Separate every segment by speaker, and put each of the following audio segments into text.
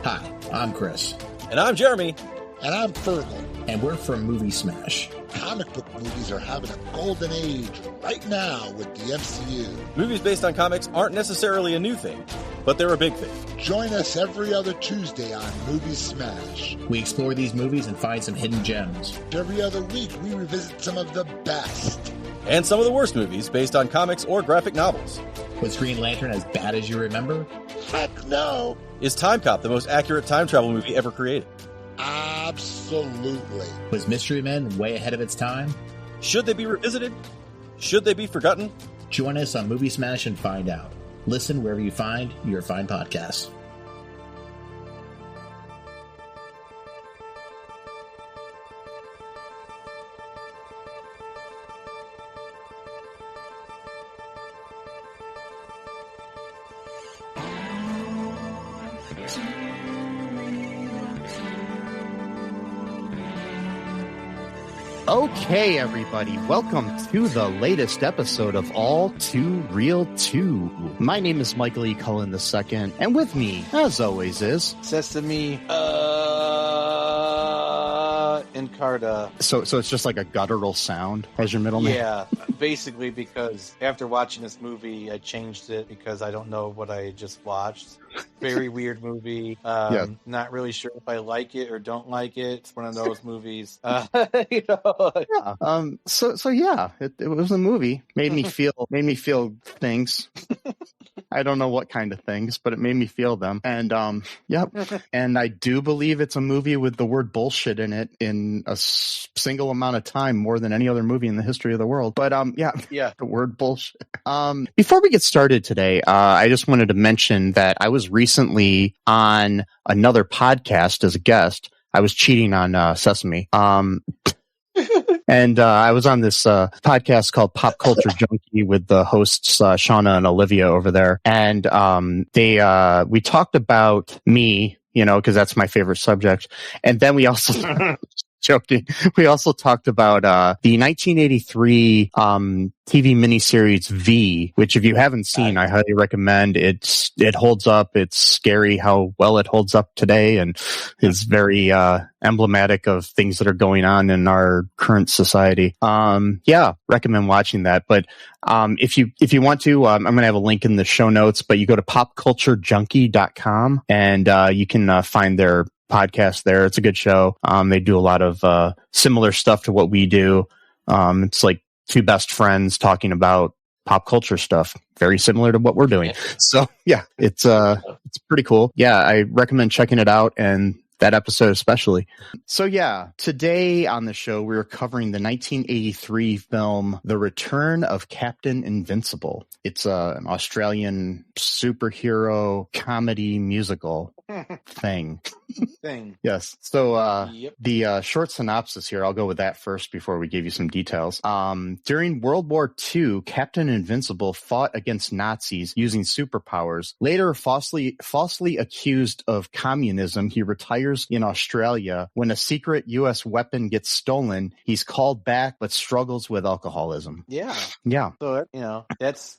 Speaker 1: Hi, I'm Chris.
Speaker 2: And I'm Jeremy.
Speaker 3: And I'm Fergal.
Speaker 1: And we're from Movie Smash.
Speaker 3: Comic book movies are having a golden age right now with the MCU.
Speaker 2: Movies based on comics aren't necessarily a new thing, but they're a big thing.
Speaker 3: Join us every other Tuesday on Movie Smash.
Speaker 1: We explore these movies and find some hidden gems.
Speaker 3: Every other week, we revisit some of the best.
Speaker 2: And some of the worst movies based on comics or graphic novels.
Speaker 1: Was Green Lantern as bad as you remember?
Speaker 3: Heck no!
Speaker 2: Is Time Cop the most accurate time travel movie ever created?
Speaker 3: Absolutely.
Speaker 1: Was Mystery Men way ahead of its time?
Speaker 2: Should they be revisited? Should they be forgotten?
Speaker 1: Join us on Movie Smash and find out. Listen wherever you find your fine podcasts.
Speaker 4: Okay, everybody, welcome to the latest episode of All Too Real 2. My name is Michael E. Cullen II, and with me, as always, is...
Speaker 5: Sesame, Encarta.
Speaker 4: So it's just like a guttural sound as your middle name?
Speaker 5: Yeah, basically because after watching this movie, I changed it because I don't know what I just watched. Very weird movie. Not really sure if I like it or don't like it. It's one of those movies. You know.
Speaker 4: Yeah. So yeah, it was a movie. Made me feel things. I don't know what kind of things, but it made me feel them. And yep. And I do believe it's a movie with the word bullshit in it in a single amount of time, more than any other movie in the history of the world. But yeah, the word bullshit. Before we get started today, I just wanted to mention that I was recently on another podcast as a guest. I was cheating on Sesame. And I was on this podcast called Pop Culture Junkie with the hosts Shauna and Olivia over there. And we talked about me, you know, because that's my favorite subject. And then we also joking. We also talked about the 1983 TV miniseries V, which if you haven't seen, I highly recommend. It holds up. It's scary how well it holds up today, and is very emblematic of things that are going on in our current society. Recommend watching that. But if you want to, I'm going to have a link in the show notes. But you go to popculturejunkie.com and you can find their podcast there. It's a good show. They do a lot of similar stuff to what we do. It's like two best friends talking about pop culture stuff, very similar to what we're doing. So yeah, it's pretty cool. Yeah, I recommend checking it out, and that episode especially. So yeah, today on the show, we're covering the 1983 film, The Return of Captain Invincible. It's an Australian superhero comedy musical thing. Yes. So the short synopsis here, I'll go with that first before we give you some details. During World War II, Captain Invincible fought against Nazis using superpowers. Later falsely accused of communism, he retires in Australia. When a secret U.S. weapon gets stolen, he's called back but struggles with alcoholism.
Speaker 5: Yeah. So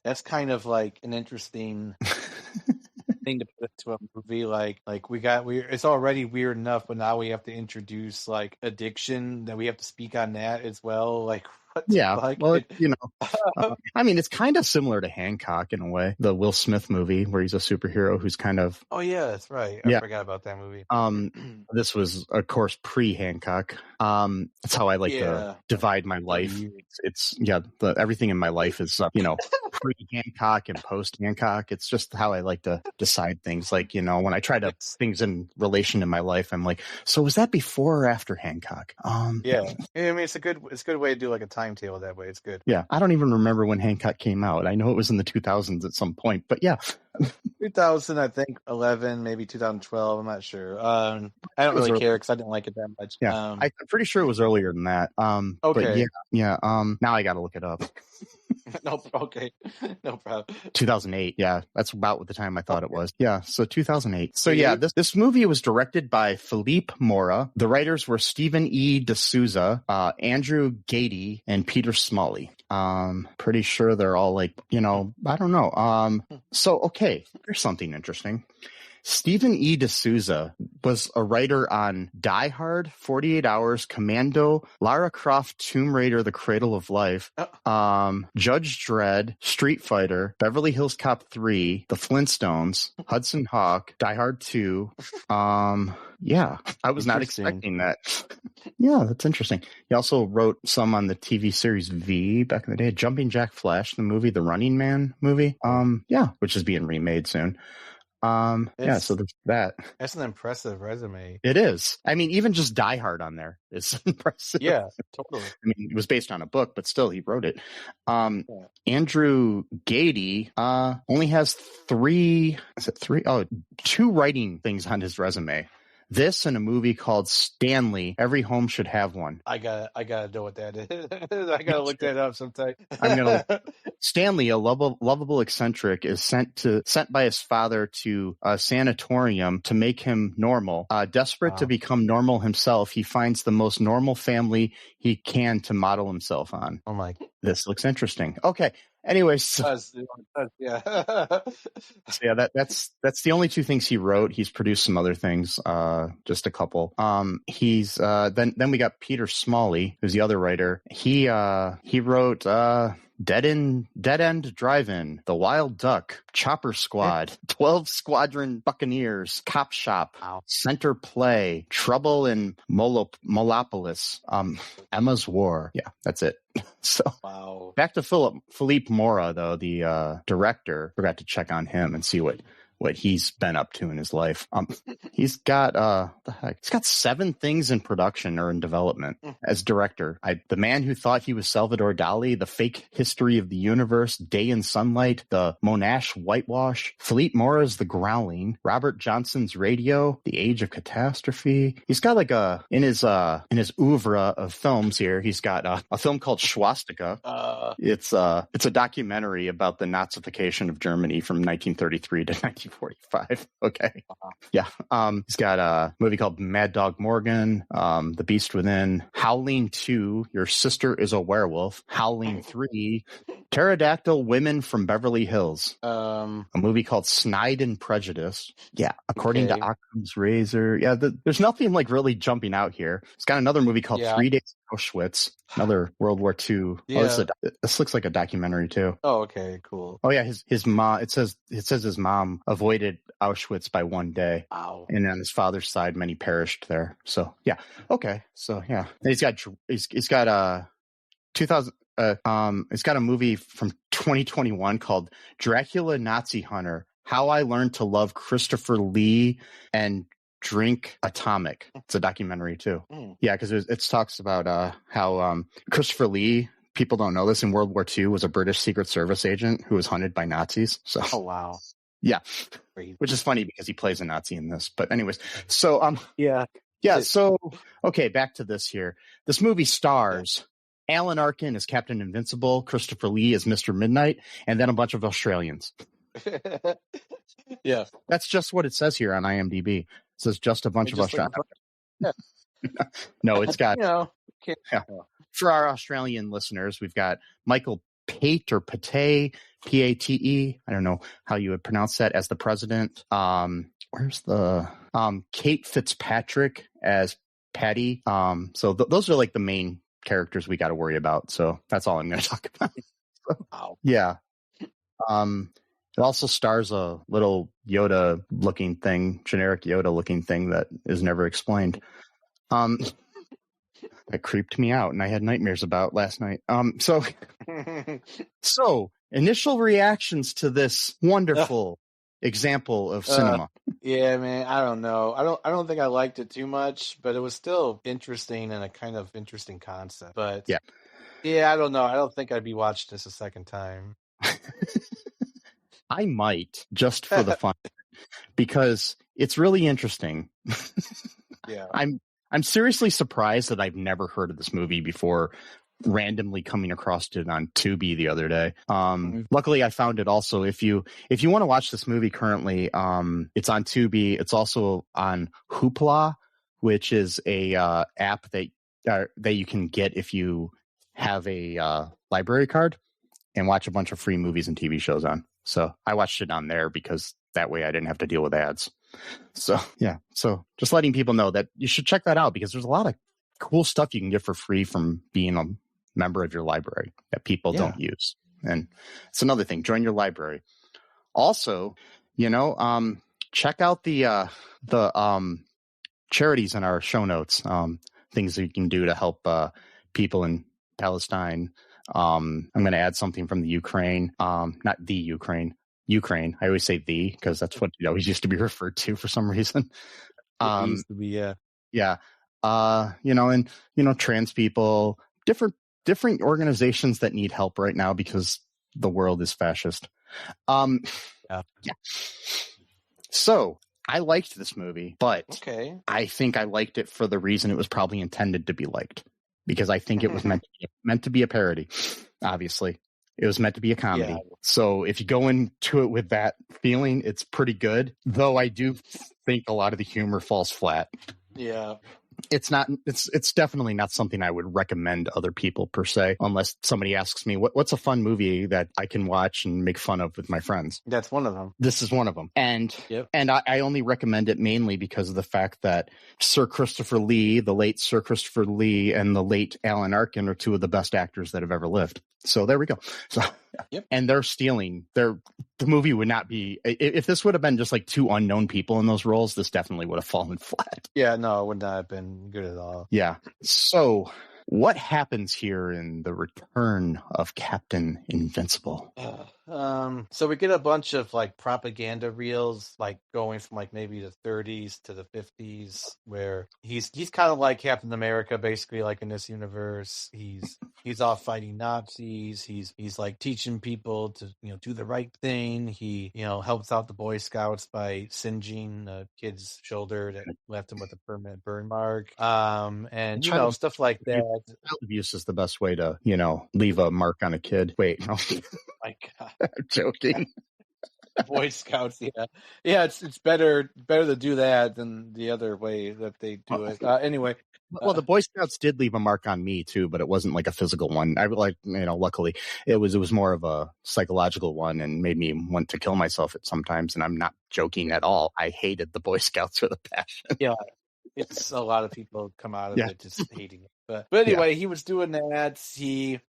Speaker 5: that's kind of like an interesting thing to put into a movie. Like it's already weird enough, but now we have to introduce like addiction. Then we have to speak on that as well. Like, what?
Speaker 4: Yeah. Well, I mean, it's kind of similar to Hancock in a way, the Will Smith movie where he's a superhero who's kind of.
Speaker 5: Oh yeah, that's right. I forgot about that movie.
Speaker 4: This was, of course, pre-Hancock. That's how I like to divide my life. It's everything in my life is pre-Hancock and post-Hancock. It's just how I like to decide things. Like, when I try to things in relation to my life, I'm like, so was that before or after Hancock?
Speaker 5: Yeah. I mean, it's a good way to do like a timetable that way. It's good.
Speaker 4: Yeah. I don't even remember when Hancock came out. I know it was in the 2000s at some point, but yeah.
Speaker 5: 2000, I think 11, maybe 2012. I'm not sure. I don't really care because I didn't like it that much.
Speaker 4: Yeah, I'm pretty sure it was earlier than that.
Speaker 5: Okay.
Speaker 4: But yeah. Now I got to look it up.
Speaker 5: No, okay, no problem.
Speaker 4: 2008. Yeah, that's about the time I thought it was. Yeah, so 2008. So yeah, this movie was directed by Philippe Mora. The writers were Stephen E. D'Souza, Andrew Gady, and Peter Smalley. Pretty sure they're all like, I don't know. So okay, here's something interesting. Stephen E. D'Souza was a writer on Die Hard, 48 Hours, Commando, Lara Croft, Tomb Raider, The Cradle of Life, Judge Dredd, Street Fighter, Beverly Hills Cop 3, The Flintstones, Hudson Hawk, Die Hard 2. Yeah, I was not expecting that. Yeah, that's interesting. He also wrote some on the TV series V back in the day. Jumping Jack Flash, the movie, the Running Man movie. Yeah, which is being remade soon. Yeah, so there's that.
Speaker 5: That's an impressive resume.
Speaker 4: It is. I mean, even just Die Hard on there is impressive.
Speaker 5: Yeah, totally.
Speaker 4: I mean, it was based on a book, but still, he wrote it. Andrew Gady only has two writing things on his resume. This and a movie called Stanley. Every home should have one.
Speaker 5: I gotta know what that is. I gotta look that up sometime.
Speaker 4: Stanley, a lovable eccentric, is sent by his father to a sanatorium to make him normal. Desperate to become normal himself, he finds the most normal family he can to model himself on.
Speaker 5: Oh my!
Speaker 4: This looks interesting. Okay. Anyways,
Speaker 5: yeah.
Speaker 4: So yeah, that's the only two things he wrote. He's produced some other things, just a couple. He's then we got Peter Smalley, who's the other writer. He wrote Dead End Drive-In, The Wild Duck, Chopper Squad, 12 Squadron Buccaneers, Cop Shop, Center Play, Trouble in Molopolis, Emma's War. Yeah, that's it. So back to Philippe Mora, though, the director. Forgot to check on him and see what he's been up to in his life. He's got he's got 7 things in production or in development as director. The Man Who Thought He Was Salvador Dali, The Fake History of the Universe, Day in Sunlight, The Monash Whitewash, Philippe Mora's The Growling, Robert Johnson's Radio, The Age of Catastrophe. He's got like in his oeuvre of films here, he's got a film called Swastika. It's a documentary about the Nazification of Germany from 1933 to 1945. Okay. Yeah. He's got a movie called Mad Dog Morgan, The Beast Within, Howling 2, Your Sister is a Werewolf, Howling 3, Pterodactyl Women from Beverly Hills, a movie called Snide and Prejudice. Yeah. According to Occam's Razor. Yeah. There's nothing like really jumping out here. He's got another movie called 3 Days in Auschwitz, another World War II.
Speaker 5: Yeah.
Speaker 4: This looks like a documentary too.
Speaker 5: Oh, okay, cool.
Speaker 4: Oh yeah, his mom. It says his mom avoided Auschwitz by 1 day.
Speaker 5: Wow.
Speaker 4: And on his father's side, many perished there. So yeah, okay. So yeah, and he's got 2000. It's got a movie from 2021 called Dracula Nazi Hunter: How I Learned to Love Christopher Lee and Drink Atomic. It's a documentary too. Yeah, because it talks about how Christopher Lee, people don't know this, in World War II was a British Secret Service agent who was hunted by Nazis. So
Speaker 5: wow.
Speaker 4: Yeah. Which is funny because he plays a Nazi in this. But anyways, so
Speaker 5: yeah.
Speaker 4: So okay, back to this here. This movie stars Alan Arkin as Captain Invincible, Christopher Lee as Mr. Midnight, and then a bunch of Australians.
Speaker 5: Yeah.
Speaker 4: That's just what it says here on IMDb. It says just a bunch of Australians. No, it's got For our Australian listeners, we've got Michael Pate or Pate, Pate. I don't know how you would pronounce that, as the president. Where's the Kate Fitzpatrick as Patty. So those are like the main characters we got to worry about. So that's all I'm going to talk about.
Speaker 5: Wow.
Speaker 4: Yeah. It also stars a little Yoda looking thing, generic Yoda looking thing that is never explained. That creeped me out and I had nightmares about last night. So initial reactions to this wonderful example of cinema.
Speaker 5: Yeah, man, I don't know. I don't think I liked it too much, but it was still interesting and a kind of interesting concept. But yeah, I don't know. I don't think I'd be watching this a second time.
Speaker 4: I might, just for the fun, because it's really interesting.
Speaker 5: Yeah.
Speaker 4: I'm seriously surprised that I've never heard of this movie before, randomly coming across it on Tubi the other day. Luckily I found it also. If you want to watch this movie currently, it's on Tubi. It's also on Hoopla, which is a app that you can get if you have a library card and watch a bunch of free movies and TV shows on. So I watched it on there because that way I didn't have to deal with ads. So just letting people know that you should check that out, because there's a lot of cool stuff you can get for free from being a member of your library that people don't use. And it's another thing, join your library. Also, check out the charities in our show notes, things that you can do to help people in Palestine. I'm going to add something from the Ukraine, not the Ukraine. I always say the, because that's what it always used to be referred to for some reason.
Speaker 5: It used to be,
Speaker 4: yeah. Trans people, different organizations that need help right now because the world is fascist. Yeah. So I liked this movie, but I think I liked it for the reason it was probably intended to be liked, because I think it was meant to be a parody. Obviously, it was meant to be a comedy. Yeah. So if you go into it with that feeling, it's pretty good. Though I do think a lot of the humor falls flat.
Speaker 5: Yeah.
Speaker 4: It's definitely not something I would recommend other people per se, unless somebody asks me what's a fun movie that I can watch and make fun of with my friends.
Speaker 5: That's one of them.
Speaker 4: This is one of them. And I only recommend it mainly because of the fact that the late Sir Christopher Lee and the late Alan Arkin are two of the best actors that have ever lived. So there we go. So, and they're stealing the movie would not be, if this would have been just like two unknown people in those roles, this definitely would have fallen flat.
Speaker 5: Yeah, no, it would not have been good at all.
Speaker 4: Yeah. So what happens here in the Return of Captain Invincible?
Speaker 5: So we get a bunch of like propaganda reels, like going from like maybe the 30s to the 50s, where he's kind of like Captain America, basically, like in this universe. He's off fighting Nazis. He's like teaching people to do the right thing. He helps out the Boy Scouts by singeing a kid's shoulder that left him with a permanent burn mark. And stuff like that.
Speaker 4: Child abuse is the best way to leave a mark on a kid. Wait, no.
Speaker 5: My God.
Speaker 4: I'm joking.
Speaker 5: Boy Scouts, yeah. It's better to do that than the other way that they do it. Anyway,
Speaker 4: well, the Boy Scouts did leave a mark on me too, but it wasn't like a physical one. I luckily it was more of a psychological one, and made me want to kill myself at sometimes. And I'm not joking at all. I hated the Boy Scouts with a passion.
Speaker 5: Yeah, it's a lot of people come out of it just hating it. But anyway, he was doing that. He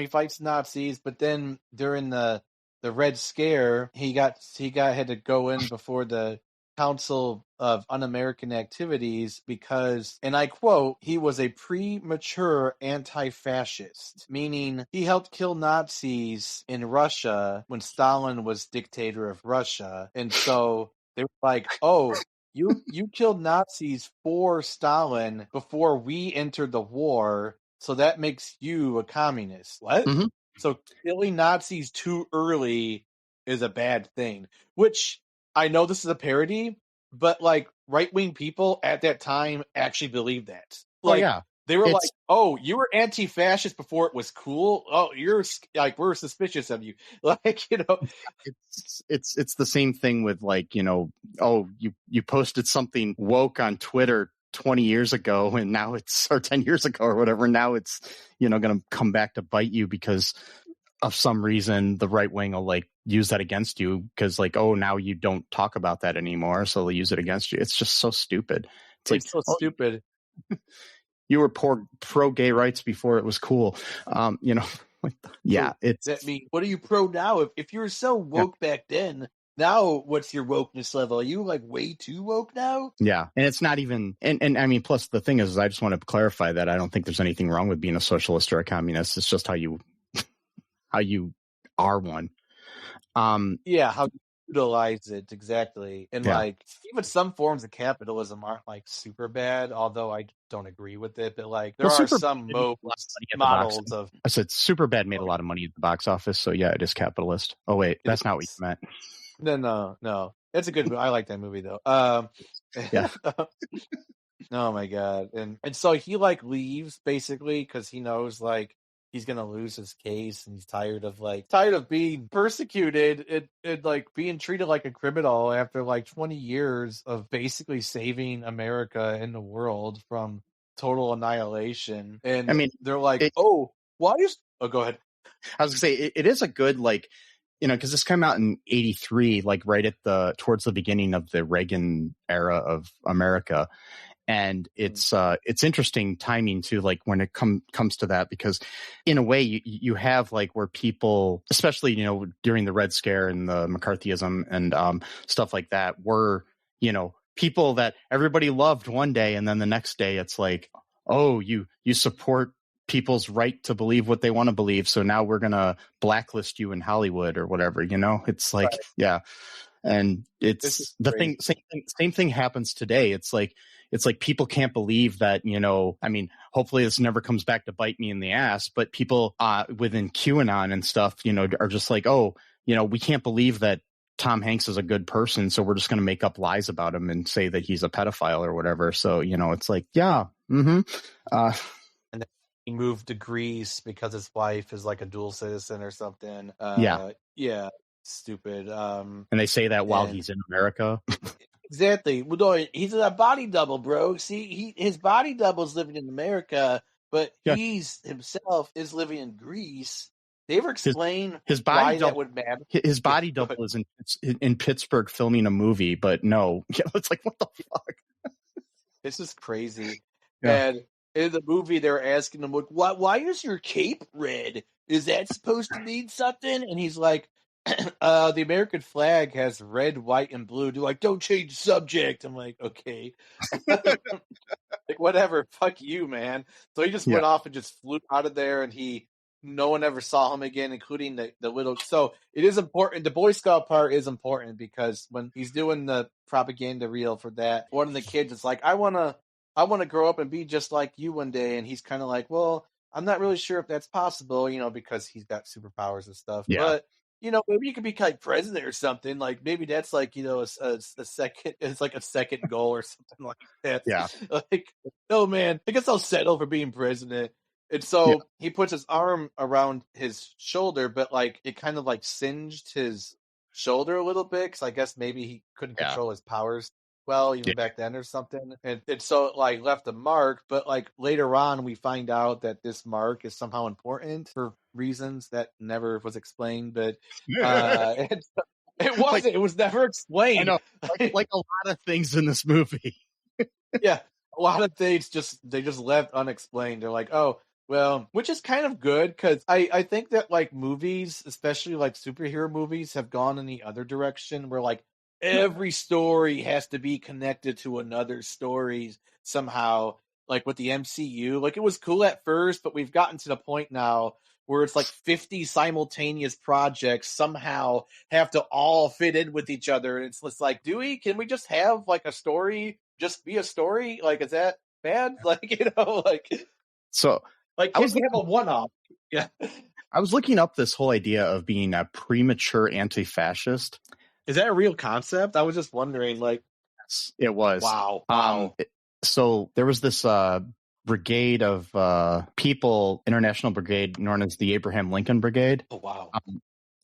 Speaker 5: fights Nazis, but then during the Red Scare, he had to go in before the Council of Un-American Activities because, and I quote, he was a premature anti-fascist, meaning he helped kill Nazis in Russia when Stalin was dictator of Russia. And so they were like, oh, you killed Nazis for Stalin before we entered the war, so that makes you a communist. What? Mm-hmm. So killing Nazis too early is a bad thing, which I know this is a parody, but like right-wing people at that time actually believed that. Like, they were like, "Oh, you were anti-fascist before it was cool. Oh, you're like, we're suspicious of you." Like,
Speaker 4: it's the same thing with like, oh, you posted something woke on Twitter 20 years ago, and now or 10 years ago or whatever. Now it's, going to come back to bite you because of some reason the right wing will like use that against you because like, oh, now you don't talk about that anymore, so they'll use it against you. It's just so stupid.
Speaker 5: It's so stupid.
Speaker 4: You were pro gay rights before it was cool. It's
Speaker 5: that mean, what are you pro now? If you were so woke back then, now what's your wokeness level? Are you like way too woke now?
Speaker 4: Yeah. And it's not even, and I mean, plus the thing is I just want to clarify that I don't think there's anything wrong with being a socialist or a communist. It's just how you are one.
Speaker 5: How you utilize it exactly. And like even some forms of capitalism aren't like super bad, although I don't agree with it. But like there are some models of.
Speaker 4: I said Superbad made a lot of money at the box office, so yeah, it is capitalist. Oh wait, that's not what you meant.
Speaker 5: No. It's a good movie. I like that movie though.
Speaker 4: Yeah.
Speaker 5: Oh my God. And so he like leaves basically because he knows like he's gonna lose his case, and he's tired of being persecuted and like being treated like a criminal after like 20 years of basically saving America and the world from total annihilation. And I mean, they're like, go ahead.
Speaker 4: I was gonna say it is a good like because this came out in '83, like right at towards the beginning of the Reagan era of America. And it's interesting timing too, like when it comes to that, because in a way you have like where people, especially, during the Red Scare and the McCarthyism and stuff like that, were, people that everybody loved one day, and then the next day it's like, oh, you support people's right to believe what they want to believe, so now we're gonna blacklist you in Hollywood or whatever. It's like, right. Yeah. And it's the thing. Same thing happens today. It's like people can't believe that, hopefully this never comes back to bite me in the ass, but people within QAnon and stuff, are just like, oh, we can't believe that Tom Hanks is a good person, so we're just going to make up lies about him and say that he's a pedophile or whatever. So, it's like, yeah. Mm-hmm.
Speaker 5: And then he moved to Greece because his wife is like a dual citizen or something. Yeah. Stupid.
Speaker 4: And they say that while he's in America.
Speaker 5: Exactly. Well, no, he's a body double, bro. See, his body double is living in America, but he's himself is living in Greece. They ever explain
Speaker 4: his body
Speaker 5: why
Speaker 4: double,
Speaker 5: that would matter?
Speaker 4: His body double is in Pittsburgh filming a movie, but no. It's like, what the fuck?
Speaker 5: This is crazy.
Speaker 4: Yeah.
Speaker 5: And in the movie, they're asking him, like, why is your cape red? Is that supposed to mean something? And he's like, the American flag has red, white, and blue. They're like, don't change the subject. I'm like, okay. Like, whatever. Fuck you, man. So he just went off and just flew out of there, and no one ever saw him again, including the little. So it is important. The Boy Scout part is important because when he's doing the propaganda reel for that, one of the kids is like, I want to grow up and be just like you one day. And he's kind of like, well, I'm not really sure if that's possible, because he's got superpowers and stuff.
Speaker 4: Yeah.
Speaker 5: But maybe you could be like president or something. Like maybe that's like, a second. It's like a second goal or something like that.
Speaker 4: Yeah.
Speaker 5: Like, oh man, I guess I'll settle for being president. And so he puts his arm around his shoulder, but like it kind of like singed his shoulder a little bit because I guess maybe he couldn't control his powers well even back then or something. And so it like left a mark, but like later on we find out that this mark is somehow important for reasons that never was explained. But it wasn't. It was never explained.
Speaker 4: I know, like a lot of things in this movie.
Speaker 5: Yeah, a lot of things they just left unexplained. They're like, oh, well, which is kind of good because I think that like movies, especially like superhero movies, have gone in the other direction where like every story has to be connected to another story somehow. Like with the MCU, like it was cool at first, but we've gotten to the point now where it's like 50 simultaneous projects somehow have to all fit in with each other. And it's like, can we just have like a story, just be a story? Like, is that bad? Like,
Speaker 4: So
Speaker 5: like, I was have a one-off. Yeah.
Speaker 4: I was looking up this whole idea of being a premature anti-fascist.
Speaker 5: Is that a real concept? I was just wondering, like.
Speaker 4: Yes, it was.
Speaker 5: Wow.
Speaker 4: So there was this brigade of people, international brigade known as the Abraham Lincoln Brigade.
Speaker 5: Oh, wow.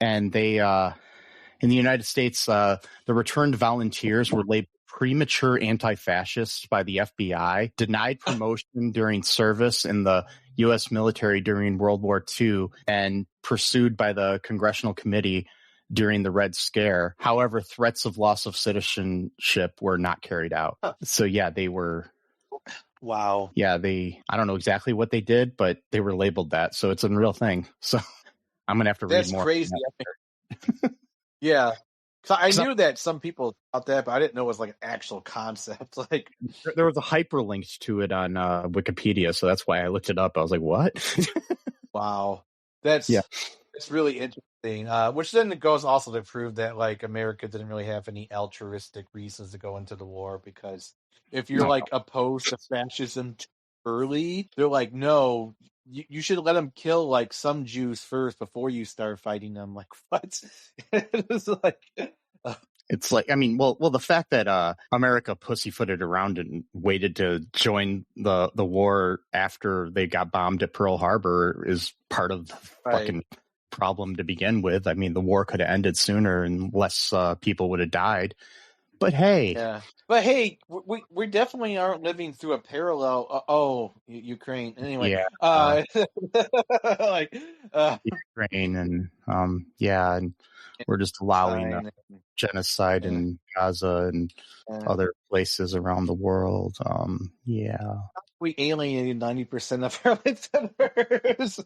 Speaker 4: And they, in the United States, the returned volunteers were labeled premature anti-fascists by the FBI, denied promotion during service in the U.S. military during World War II, and pursued by the Congressional Committee during the Red Scare. However, threats of loss of citizenship were not carried out. So yeah, they were.
Speaker 5: Wow.
Speaker 4: Yeah, I don't know exactly what they did, but they were labeled that. So it's a real thing. So I'm going to have to read more.
Speaker 5: That's crazy. Yeah. So I knew that some people thought that, but I didn't know it was like an actual concept. Like
Speaker 4: there was a hyperlink to it on Wikipedia, so that's why I looked it up. I was like, "What?"
Speaker 5: Wow, that's really interesting. Which then goes also to prove that like America didn't really have any altruistic reasons to go into the war, because if you're like opposed to fascism early, they're like, no. You should let them kill like some Jews first before you start fighting them. Like what? It's like,
Speaker 4: it's like, I mean, well, the fact that America pussyfooted around and waited to join the war after they got bombed at Pearl Harbor is part of the fucking problem to begin with. I mean, the war could have ended sooner and less people would have died. But hey,
Speaker 5: we definitely aren't living through a parallel. Ukraine. Anyway,
Speaker 4: like Ukraine and and we're just allowing
Speaker 5: Fine.
Speaker 4: genocide
Speaker 5: Yeah.
Speaker 4: in Gaza and
Speaker 5: Yeah.
Speaker 4: other places around the world.
Speaker 5: We alienated 90% of our listeners.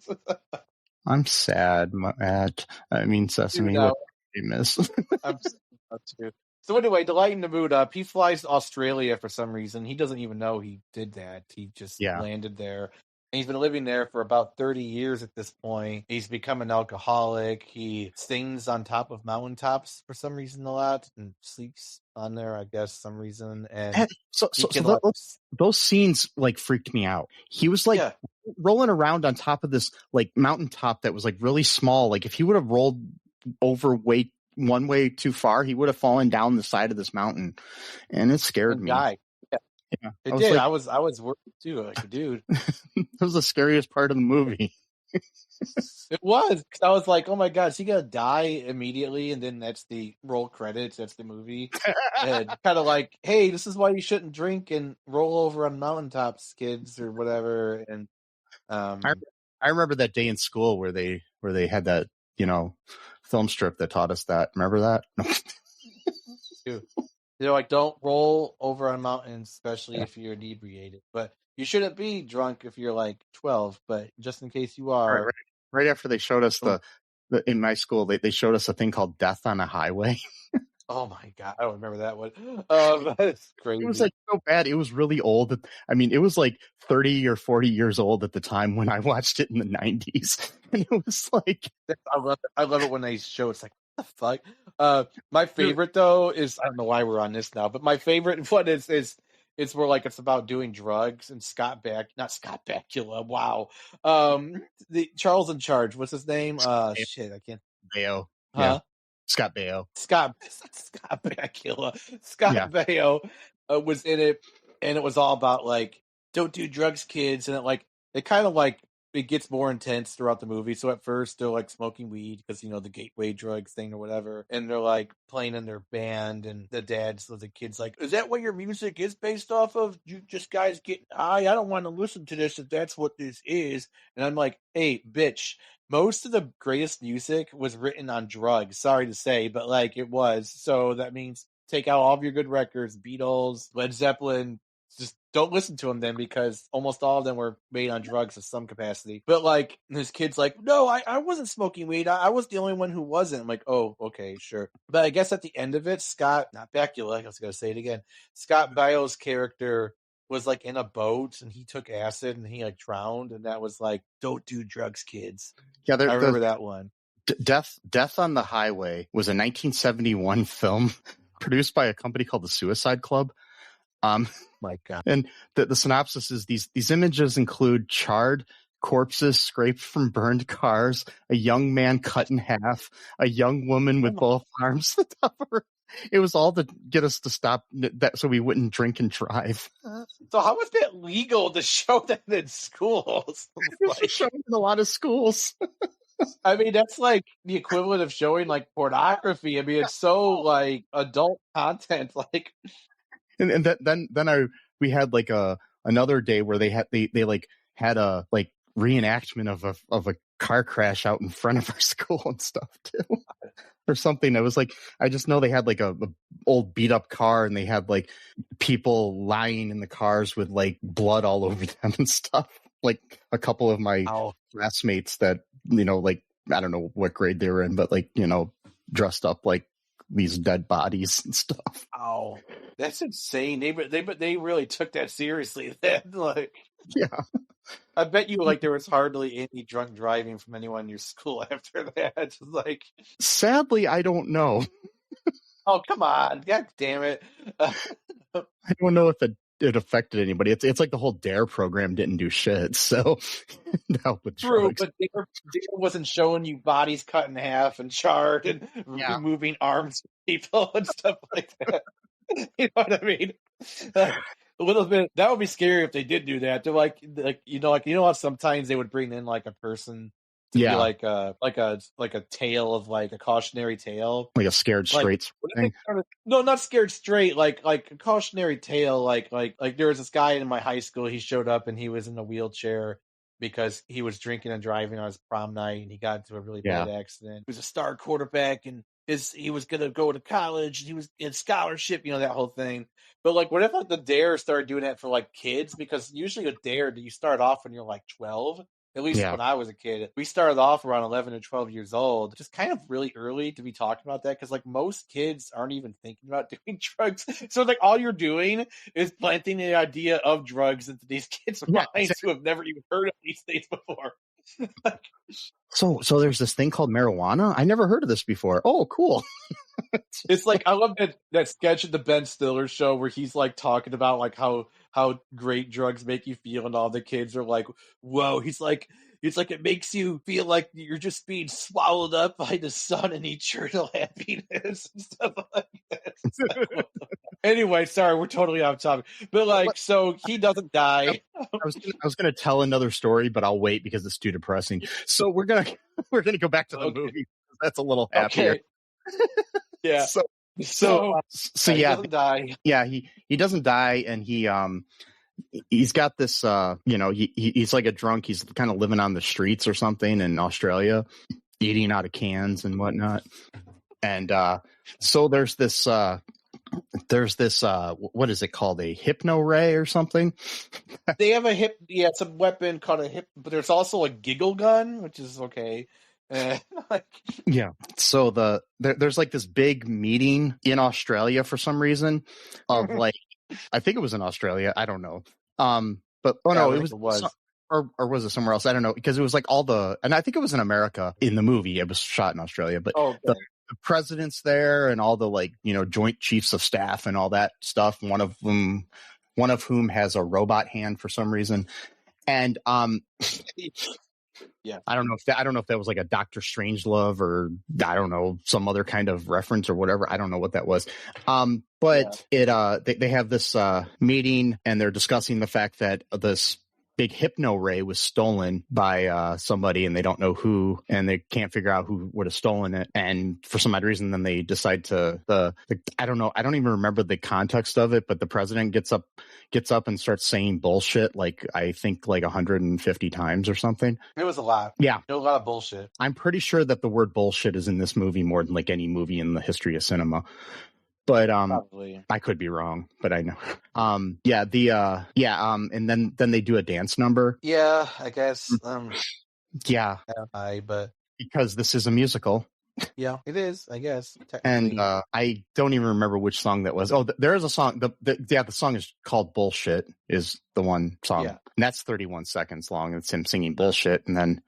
Speaker 4: I'm sad, Matt. I mean, Sesame,
Speaker 5: Dude,
Speaker 4: what you miss?
Speaker 5: I'm sad too. So anyway, to lighten the mood up, he flies to Australia for some reason. He doesn't even know he did that. He just
Speaker 4: Yeah.
Speaker 5: landed there. And he's been living there for about 30 years at this point. He's become an alcoholic. He sings on top of mountaintops for some reason a lot and sleeps on there, I guess, some reason. And
Speaker 4: So
Speaker 5: he can
Speaker 4: those scenes like freaked me out. He was like rolling around on top of this like mountaintop that was like really small. Like if he would have rolled over one way too far, he would have fallen down the side of this mountain, and it scared me.
Speaker 5: died.
Speaker 4: Yeah,
Speaker 5: It did. I was worried too. Like, dude,
Speaker 4: that was the scariest part of the movie.
Speaker 5: It was, because I was like, oh my god, is he gonna die immediately? And then that's the roll credits, that's the movie. And kind of like, hey, this is why you shouldn't drink and roll over on mountaintops, kids, or whatever. And
Speaker 4: I remember that day in school where they had that, film strip that taught us that. Remember that?
Speaker 5: they're like, don't roll over on mountains, especially if you're inebriated. But you shouldn't be drunk if you're like 12. But just in case you are,
Speaker 4: right after they showed us in my school, they showed us a thing called Death on a Highway.
Speaker 5: Oh my god, I don't remember that one. That's crazy.
Speaker 4: It was like so bad. It was really old. I mean, it was like 30 or 40 years old at the time when I watched it in the 90s. And it was like,
Speaker 5: I love it when they show it's like, what the fuck? My favorite though is, I don't know why we're on this now, but my favorite one is it's where like it's about doing drugs and not Scott Bakula. Wow. The Charles in Charge. What's his name? Shit, I can't.
Speaker 4: Baio.
Speaker 5: Huh?
Speaker 4: Yeah. Scott Baio.
Speaker 5: Scott Bakula. Scott Baio was in it, and it was all about like, don't do drugs, kids, and it kind of like it gets more intense throughout the movie. So at first they're like smoking weed because the gateway drugs thing or whatever, and they're like playing in their band, and the kid's like, is that what your music is based off of? You just guys getting high? I don't want to listen to this if that's what this is. And I'm like, hey, bitch. Most of the greatest music was written on drugs. Sorry to say, but like it was. So that means take out all of your good records, Beatles, Led Zeppelin. Just don't listen to them then, because almost all of them were made on drugs of some capacity. But like this kid's like, no, I wasn't smoking weed. I was the only one who wasn't. I'm like, oh, okay, sure. But I guess at the end of it, not Bakula, I was going to say it again. Scott Baio's character was like in a boat and he took acid and he like drowned, and that was like, don't do drugs, kids. I remember that one.
Speaker 4: Death on the Highway was a 1971 film produced by a company called the Suicide Club.
Speaker 5: My God.
Speaker 4: And the synopsis is these images include charred corpses scraped from burned cars, a young man cut in half, a young woman with both arms at the top of her. It was all to get us to stop that so we wouldn't drink and drive.
Speaker 5: So how was that legal to show that in schools?
Speaker 4: It was shown in a lot of schools.
Speaker 5: I mean, that's like the equivalent of showing like pornography. I mean, it's so like adult content. Like,
Speaker 4: and then we had like another day where they had a like reenactment of a car crash out in front of our school and stuff too. Or something that was like, I just know they had like a old beat up car, and they had like people lying in the cars with like blood all over them and stuff. Like a couple of my classmates that, like, I don't know what grade they were in, but like, dressed up like these dead bodies and stuff.
Speaker 5: Oh, that's insane. They really took that seriously then. Like,
Speaker 4: yeah.
Speaker 5: I bet you like there was hardly any drunk driving from anyone in your school after that. Like,
Speaker 4: sadly, I don't know.
Speaker 5: Oh, come on. God damn it.
Speaker 4: I don't know if it affected anybody. It's like the whole DARE program didn't do shit. So help with
Speaker 5: true,
Speaker 4: drugs.
Speaker 5: but DARE wasn't showing you bodies cut in half and charred and removing arms from people and stuff like that. You know what I mean? A little bit. That would be scary if they did do that. They're like how sometimes they would bring in like a person to be like a tale of like a cautionary tale,
Speaker 4: like a scared straight thing.
Speaker 5: No, not scared straight. Like a cautionary tale. Like there was this guy in my high school. He showed up and he was in a wheelchair because he was drinking and driving on his prom night, and he got into a really bad accident. He was a star quarterback, and he was gonna go to college, and he was in scholarship, that whole thing. But like, what if like the Dare started doing that for like kids? Because usually a Dare, you start off when you're like 12. At least
Speaker 4: Yeah.
Speaker 5: when I was a kid, we started off around 11 or 12 years old, just kind of really early to be talking about that, because like most kids aren't even thinking about doing drugs. So like all you're doing is planting the idea of drugs into these kids' minds who have never even heard of these things before.
Speaker 4: So there's this thing called marijuana. I never heard of this before. Oh, cool.
Speaker 5: It's like, I love that sketch at the Ben Stiller show where he's like talking about like how great drugs make you feel, and all the kids are like, whoa. He's like, it makes you feel like you're just being swallowed up by the sun and eternal happiness and stuff like that. Anyway, sorry, we're totally off topic. But like, so he doesn't die.
Speaker 4: I was gonna tell another story, but I'll wait because it's too depressing. So we're gonna go back to the movie. That's a little happier.
Speaker 5: Okay. Yeah.
Speaker 4: So
Speaker 5: he
Speaker 4: yeah,
Speaker 5: doesn't die.
Speaker 4: Yeah, he doesn't die, and he's got this he's like a drunk. He's kind of living on the streets or something in Australia, eating out of cans and whatnot. And so there's this what is it called, a hypno ray or something?
Speaker 5: They have it's a weapon called a hip, but there's also a giggle gun, which is okay.
Speaker 4: Yeah. So there's like this big meeting in Australia for some reason of like, I think it was in Australia. I don't know. But it was. Or was it somewhere else? I don't know, because it was like and I think it was in America in the movie. It was shot in Australia, but the president's there and all the like, joint chiefs of staff and all that stuff. One of whom has a robot hand for some reason. And,
Speaker 5: yeah,
Speaker 4: I don't know if that was like a Doctor Strangelove or I don't know, some other kind of reference or whatever. I don't know what that was. But they have this meeting, and they're discussing the fact that this big hypno ray was stolen by somebody, and they don't know who, and they can't figure out who would have stolen it. And for some odd reason, then they decide to I don't know. I don't even remember the context of it, but the president gets up and starts saying bullshit, like I think like 150 times or something.
Speaker 5: It was a lot.
Speaker 4: Yeah.
Speaker 5: A lot of bullshit.
Speaker 4: I'm pretty sure that the word bullshit is in this movie more than like any movie in the history of cinema. But
Speaker 5: Probably.
Speaker 4: I could be wrong, but I know. And then they do a dance number.
Speaker 5: Yeah, I guess.
Speaker 4: Yeah.
Speaker 5: But
Speaker 4: because this is a musical.
Speaker 5: Yeah, it is, I guess.
Speaker 4: And I don't even remember which song that was. Oh, there is a song. The song is called "Bullshit." Is the one song, and that's 31 seconds long. It's him singing bullshit, and then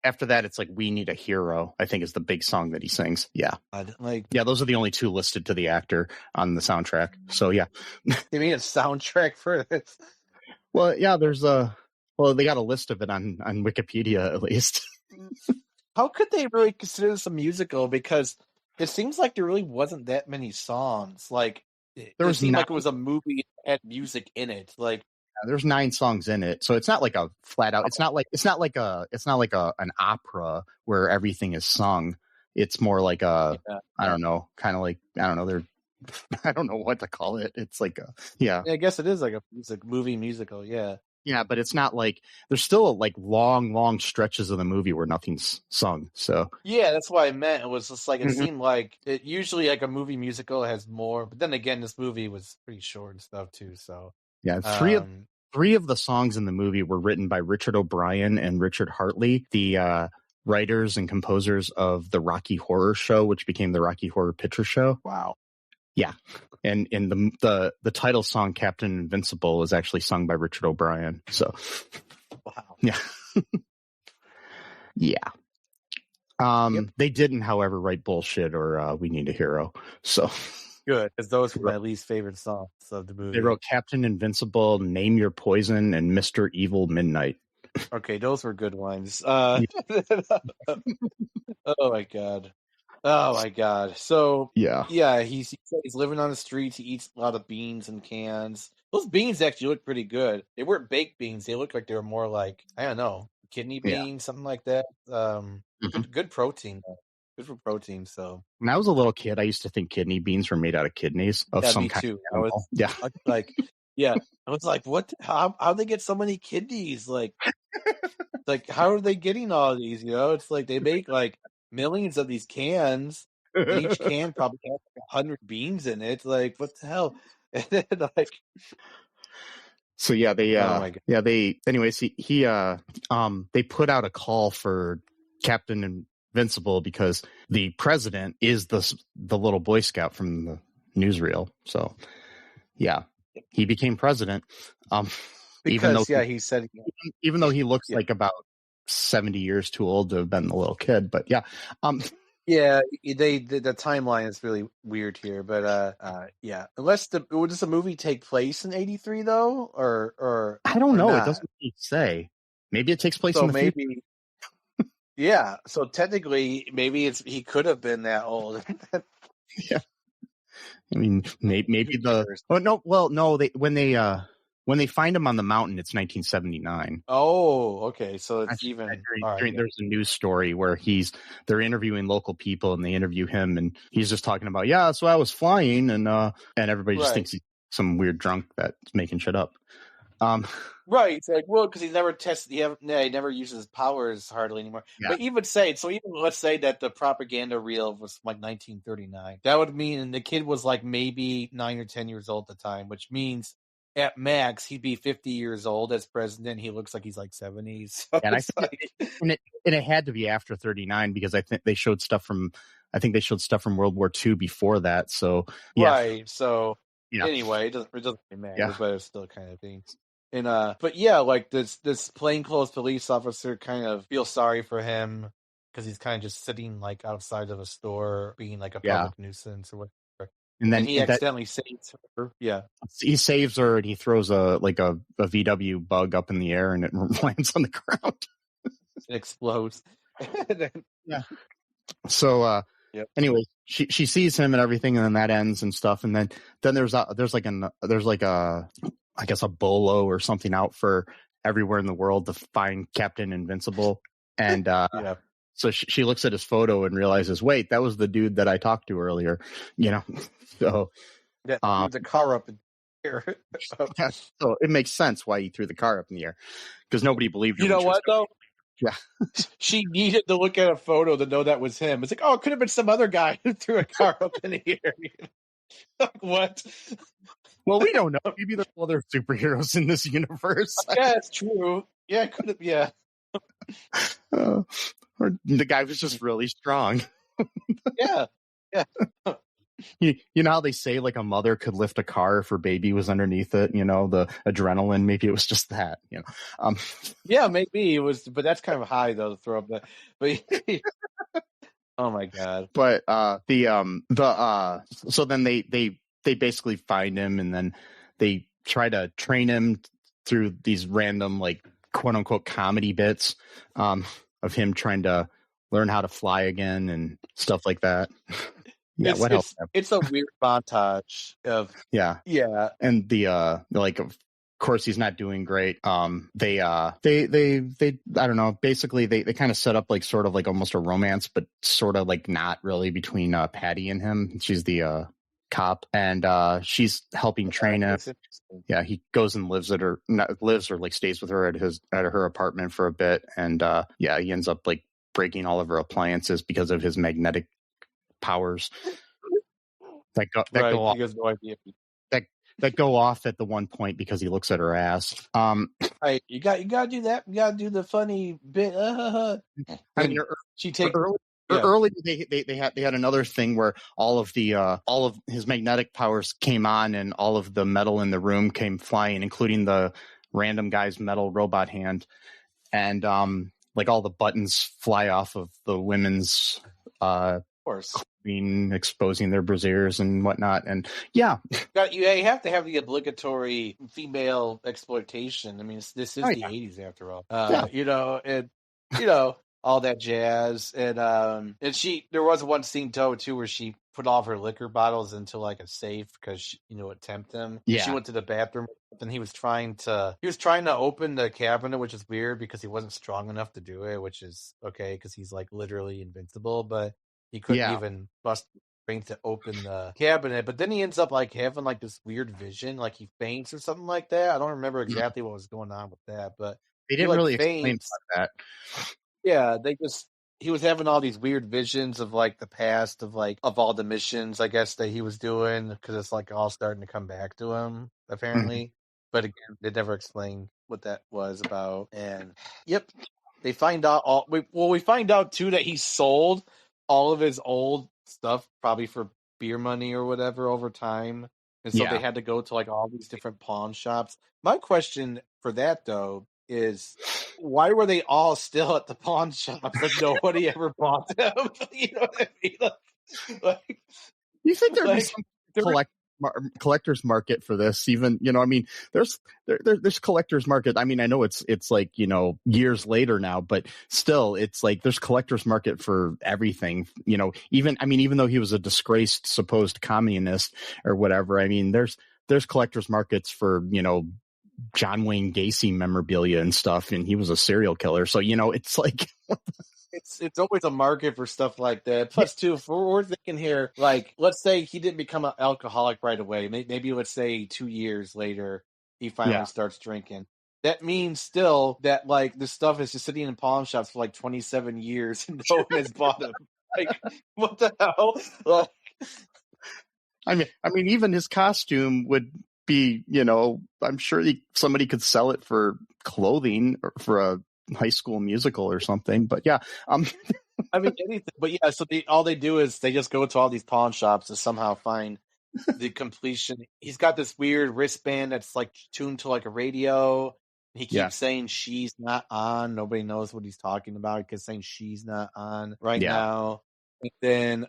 Speaker 4: after that, it's like "We Need a Hero," I think is the big song that he sings. Yeah. Those are the only two listed to the actor on the soundtrack. So yeah.
Speaker 5: They made a soundtrack for this.
Speaker 4: Well, yeah, they got a list of it on Wikipedia at least.
Speaker 5: How could they really consider this a musical? Because it seems like there really wasn't that many songs. Like it seemed like it was a movie that had music in it. Like
Speaker 4: there's 9 songs in it, so it's not like a flat out. It's not like an opera where everything is sung. It's more like I don't know, kind of like I don't know. I don't know what to call it. It's like I
Speaker 5: guess it is like a movie musical. Yeah.
Speaker 4: Yeah, but it's not like there's still like long stretches of the movie where nothing's sung. So
Speaker 5: yeah, that's what I meant. It was just like it seemed like it usually like a movie musical has more, but then again, this movie was pretty short and stuff too. So
Speaker 4: yeah, three of the songs in the movie were written by Richard O'Brien and Richard Hartley, the writers and composers of the Rocky Horror Show, which became the Rocky Horror Picture Show.
Speaker 5: Wow.
Speaker 4: Yeah. And in the title song, Captain Invincible, is actually sung by Richard O'Brien. So,
Speaker 5: wow.
Speaker 4: Yeah. Yeah. They didn't, however, write Bullshit or We Need a Hero. So
Speaker 5: good, because those were my least favorite songs of the movie.
Speaker 4: They wrote Captain Invincible, Name Your Poison, and Mr. Evil Midnight.
Speaker 5: Okay, those were good ones. Oh my god. So yeah, he's living on the streets. He eats a lot of beans and cans. Those beans actually look pretty good. They weren't baked beans. They looked like they were more like, I don't know, kidney beans, something like that. Good protein. Good for protein. So
Speaker 4: when I was a little kid, I used to think kidney beans were made out of kidneys of some kind.
Speaker 5: Too.
Speaker 4: I was
Speaker 5: like, what? How they get so many kidneys? Like how are they getting all these? It's like they make like millions of these cans, and each can probably has like 100 beans in it. Like, what the hell? And then, like,
Speaker 4: So yeah,
Speaker 5: oh my god,
Speaker 4: anyways, they put out a call for Captain Invincible because the president is the little Boy Scout from the newsreel. So yeah, he became president.
Speaker 5: because he said,
Speaker 4: even though he looks
Speaker 5: yeah.
Speaker 4: like about 70 years too old to have been the little kid, but yeah.
Speaker 5: Yeah, the timeline is really weird here, but yeah. Unless does the movie take place in 83 though, or
Speaker 4: I don't know.
Speaker 5: not?
Speaker 4: It doesn't really say. Maybe it takes place
Speaker 5: So
Speaker 4: in the
Speaker 5: maybe,
Speaker 4: future.
Speaker 5: yeah. So technically, maybe he could have been that old.
Speaker 4: Yeah. I mean, maybe when they find him on the mountain, it's 1979.
Speaker 5: Oh, okay. So it's even.
Speaker 4: There's a news story where they're interviewing local people and they interview him and he's just talking about, yeah, so I was flying and everybody just thinks he's some weird drunk that's making shit up.
Speaker 5: Right. It's like, well, because he never tested, he never uses his powers hardly anymore. Yeah. But even let's say that the propaganda reel was like 1939. That would mean the kid was like maybe 9 or 10 years old at the time, which means at max he'd be 50 years old as president. He looks like he's like 70s. So
Speaker 4: and it had to be after 39 because I think they showed stuff from World War II before that. So yeah.
Speaker 5: Right. So anyway, it doesn't really matter, but it's still kind of thing. And but yeah, like this plainclothes police officer kind of feels sorry for him because he's kind of just sitting like outside of a store being like a public nuisance or whatever. And then he accidentally saves her. Yeah,
Speaker 4: he saves her and he throws a VW bug up in the air and it lands on the ground.
Speaker 5: It explodes.
Speaker 4: Yeah. So anyway, she sees him and everything, and then that ends and stuff, and then there's like a I guess a bolo or something out for everywhere in the world to find Captain Invincible. And so she looks at his photo and realizes, wait, that was the dude that I talked to earlier, So
Speaker 5: the car up in the air.
Speaker 4: So it makes sense why he threw the car up in the air because nobody believed him.
Speaker 5: You know what though?
Speaker 4: Yeah.
Speaker 5: She needed to look at a photo to know that was him. It's like, oh, it could have been some other guy who threw a car up in the air. Like, what?
Speaker 4: Well, we don't know. Maybe there's other superheroes in this universe.
Speaker 5: Yeah, it's true. Yeah, it could have. Yeah.
Speaker 4: Or the guy was just really strong.
Speaker 5: Yeah.
Speaker 4: You know how they say like a mother could lift a car if her baby was underneath it, the adrenaline, maybe it was just that,
Speaker 5: Yeah, maybe it was, but that's kind of high though to throw up that. But oh my god.
Speaker 4: But so then they basically find him and then they try to train him through these random like quote unquote comedy bits of him trying to learn how to fly again and stuff like that. Yeah, what else?
Speaker 5: It's a weird montage of
Speaker 4: and the of course he's not doing great. They I don't know, basically they kind of set up like sort of like almost a romance, but sort of like not really between Patty and him. She's the cop and she's helping train him. Yeah, he goes and lives or like stays with her at her apartment for a bit, and he ends up like breaking all of her appliances because of his magnetic powers that go off.
Speaker 5: He has no idea.
Speaker 4: That go off at the one point because he looks at her ass.
Speaker 5: You gotta do that. You gotta do the funny bit.
Speaker 4: I mean,
Speaker 5: she takes
Speaker 4: early. They had another thing where all of his magnetic powers came on, and all of the metal in the room came flying, including the random guy's metal robot hand, and like all the buttons fly off of the women's.
Speaker 5: Of course.
Speaker 4: Being exposing their brasiers and whatnot, and you
Speaker 5: have to have the obligatory female exploitation. I mean, this is the 80s after all. All that jazz, and there was one scene too where she put all of her liquor bottles into like a safe because it tempted him.
Speaker 4: Yeah,
Speaker 5: she went to the bathroom and he was trying to open the cabinet, which is weird because he wasn't strong enough to do it, which is okay because he's like literally invincible, but he couldn't even bust the brain to open the cabinet. But then he ends up like having like this weird vision, like he faints or something like that. I don't remember exactly what was going on with that, but
Speaker 4: they didn't really explain that.
Speaker 5: Yeah, they just he was having all these weird visions of like the past of all the missions, I guess, that he was doing, because it's like all starting to come back to him apparently. But again, they never explained what that was about. And yep, they find out we find out too that he sold all of his old stuff probably for beer money or whatever over time. And so they had to go to like all these different pawn shops. My question for that though is, why were they all still at the pawn shops and nobody ever bought them? You know what I mean? Like,
Speaker 4: you think there'd be
Speaker 5: like,
Speaker 4: some collector's market for this? Even, you know, I mean, there's collector's market. I mean, I know it's like, you know, years later now, but still, it's like there's collector's market for everything. You know, even though he was a disgraced supposed communist or whatever, I mean, there's collector's markets for, you know, John Wayne Gacy memorabilia and stuff, and he was a serial killer. So, you know, it's like
Speaker 5: it's always a market for stuff like that. Plus, too, if we're thinking here, like, let's say he didn't become an alcoholic right away. Maybe let's say 2 years later he finally starts drinking. That means still that like this stuff is just sitting in pawn shops for like 27 years and no one has bought them. Like, what the hell? Like,
Speaker 4: I mean, even his costume would be, you know, I'm sure somebody could sell it for clothing or for a high school musical or something. But yeah,
Speaker 5: I mean anything. But yeah, so all they do is they just go to all these pawn shops to somehow find the completion. He's got this weird wristband that's like tuned to like a radio. He keeps saying she's not on. Nobody knows what he's talking about. He keeps saying she's not on right now. And then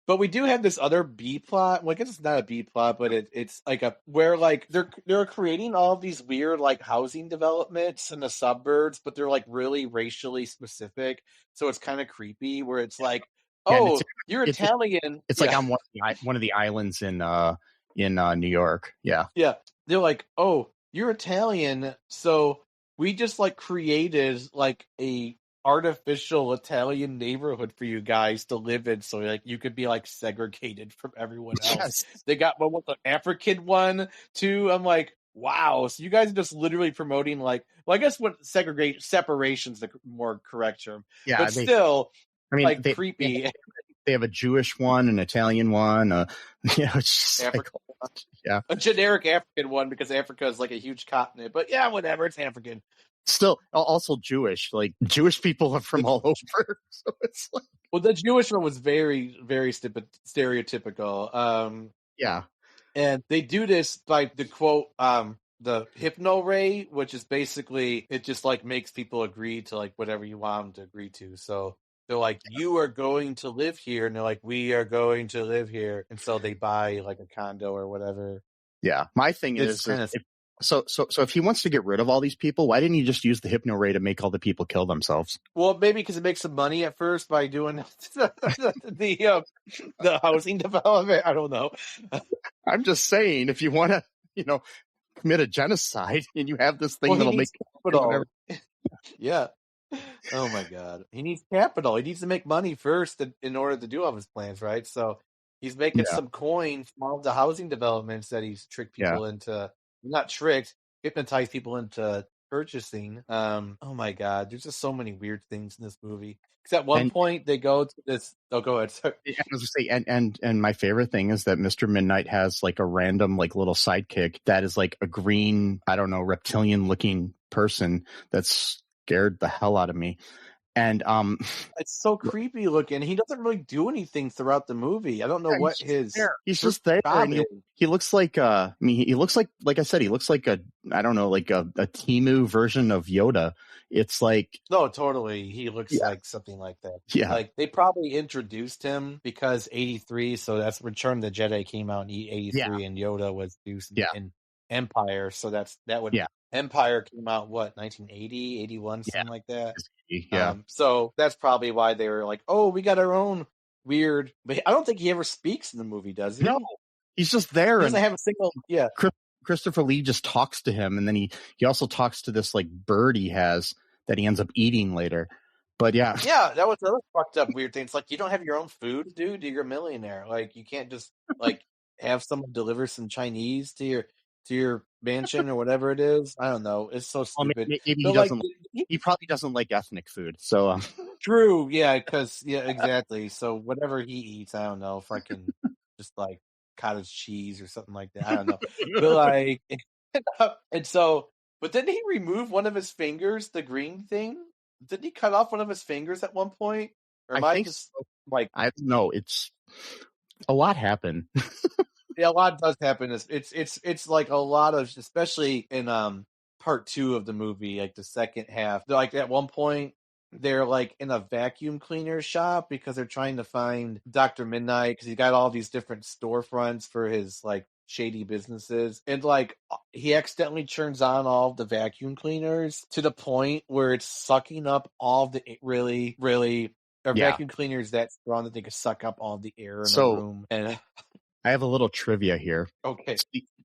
Speaker 5: but we do have this other B plot. Well, I guess it's not a B plot, but it's like where like they're creating all of these weird like housing developments in the suburbs, but they're like really racially specific. So it's kind of creepy. Where it's like, you're Italian.
Speaker 4: It's like on one of the islands in New York. Yeah.
Speaker 5: Yeah. They're like, oh, you're Italian, so we just like created like a artificial Italian neighborhood for you guys to live in, so like you could be like segregated from everyone else.
Speaker 4: Yes.
Speaker 5: They got one with the African one too. I'm like, wow, so you guys are just literally promoting like, well, I guess what separation's the more correct term. Yeah, but still, I mean, like creepy.
Speaker 4: They have a Jewish one, an Italian one, you know, it's just
Speaker 5: African
Speaker 4: like,
Speaker 5: a generic African one because Africa is like a huge continent. But yeah, whatever, it's African.
Speaker 4: Still, also Jewish. Like Jewish people are from all over, so it's like.
Speaker 5: Well, the Jewish one was very, very stereotypical.
Speaker 4: Yeah,
Speaker 5: and they do this by the quote, the hypno ray, which is basically it just like makes people agree to like whatever you want them to agree to. So they're like, you are going to live here, and they're like, we are going to live here, and so they buy like a condo or whatever.
Speaker 4: Yeah, my thing is so if he wants to get rid of all these people, why didn't he just use the hypno ray to make all the people kill themselves?
Speaker 5: Well, maybe because it makes some money at first by doing the housing development. I don't know.
Speaker 4: I'm just saying, if you want to, you know, commit a genocide and you have this thing that'll make
Speaker 5: capital. Yeah. Oh my God. He needs capital. He needs to make money first in order to do all his plans, right? So he's making some coin from all the housing developments that he's tricked people into. Not tricked, hypnotized people into purchasing. Oh my God, there's just so many weird things in this movie. Because at one point they go to this. Oh, go ahead. Sorry.
Speaker 4: I was gonna say, and my favorite thing is that Mr. Midnight has like a random like little sidekick that is like a green, I don't know, reptilian looking person that scared the hell out of me. And
Speaker 5: it's so creepy looking. He doesn't really do anything throughout the movie. I don't know what his.
Speaker 4: He's just there. And he looks like he looks like I said, he looks like a Temu version of Yoda. It's like,
Speaker 5: no, totally. He looks like something like that.
Speaker 4: Yeah,
Speaker 5: like they probably introduced him because 83. So that's Return of the Jedi came out in 83, and Yoda was used in Empire. So that would Empire came out, what, 1980, 81, something like that?
Speaker 4: Yeah.
Speaker 5: So that's probably why they were like, oh, we got our own weird... But I don't think he ever speaks in the movie, does he?
Speaker 4: No. He's just there.
Speaker 5: He doesn't have a single... Yeah.
Speaker 4: Christopher Lee just talks to him, and then he also talks to this like bird he has that he ends up eating later. But yeah.
Speaker 5: Yeah, that was another fucked up weird thing. It's like, you don't have your own food, dude? You're a millionaire. Like, you can't just like have someone deliver some Chinese to your mansion or whatever it is. I don't know. It's so stupid.
Speaker 4: Maybe he doesn't. He probably doesn't like ethnic food. So
Speaker 5: True, yeah, because exactly. So whatever he eats, I don't know, fucking just like cottage cheese or something like that. I don't know, but like, and so, but didn't he remove one of his fingers? The green thing? Didn't he cut off one of his fingers at one point? Or
Speaker 4: I
Speaker 5: am I
Speaker 4: think
Speaker 5: just like?
Speaker 4: I don't know. It's a lot happened.
Speaker 5: Yeah, a lot does happen. It's like a lot of, especially in part 2 of the movie, like the second half. Like at one point, they're like in a vacuum cleaner shop because they're trying to find Dr. Midnight because he got all these different storefronts for his like shady businesses, and like he accidentally turns on all of the vacuum cleaners to the point where it's sucking up all the really. Our
Speaker 4: Yeah.
Speaker 5: vacuum cleaners that strong that they could suck up all the air in the
Speaker 4: So-
Speaker 5: room, and
Speaker 4: I have a little trivia here.
Speaker 5: okay.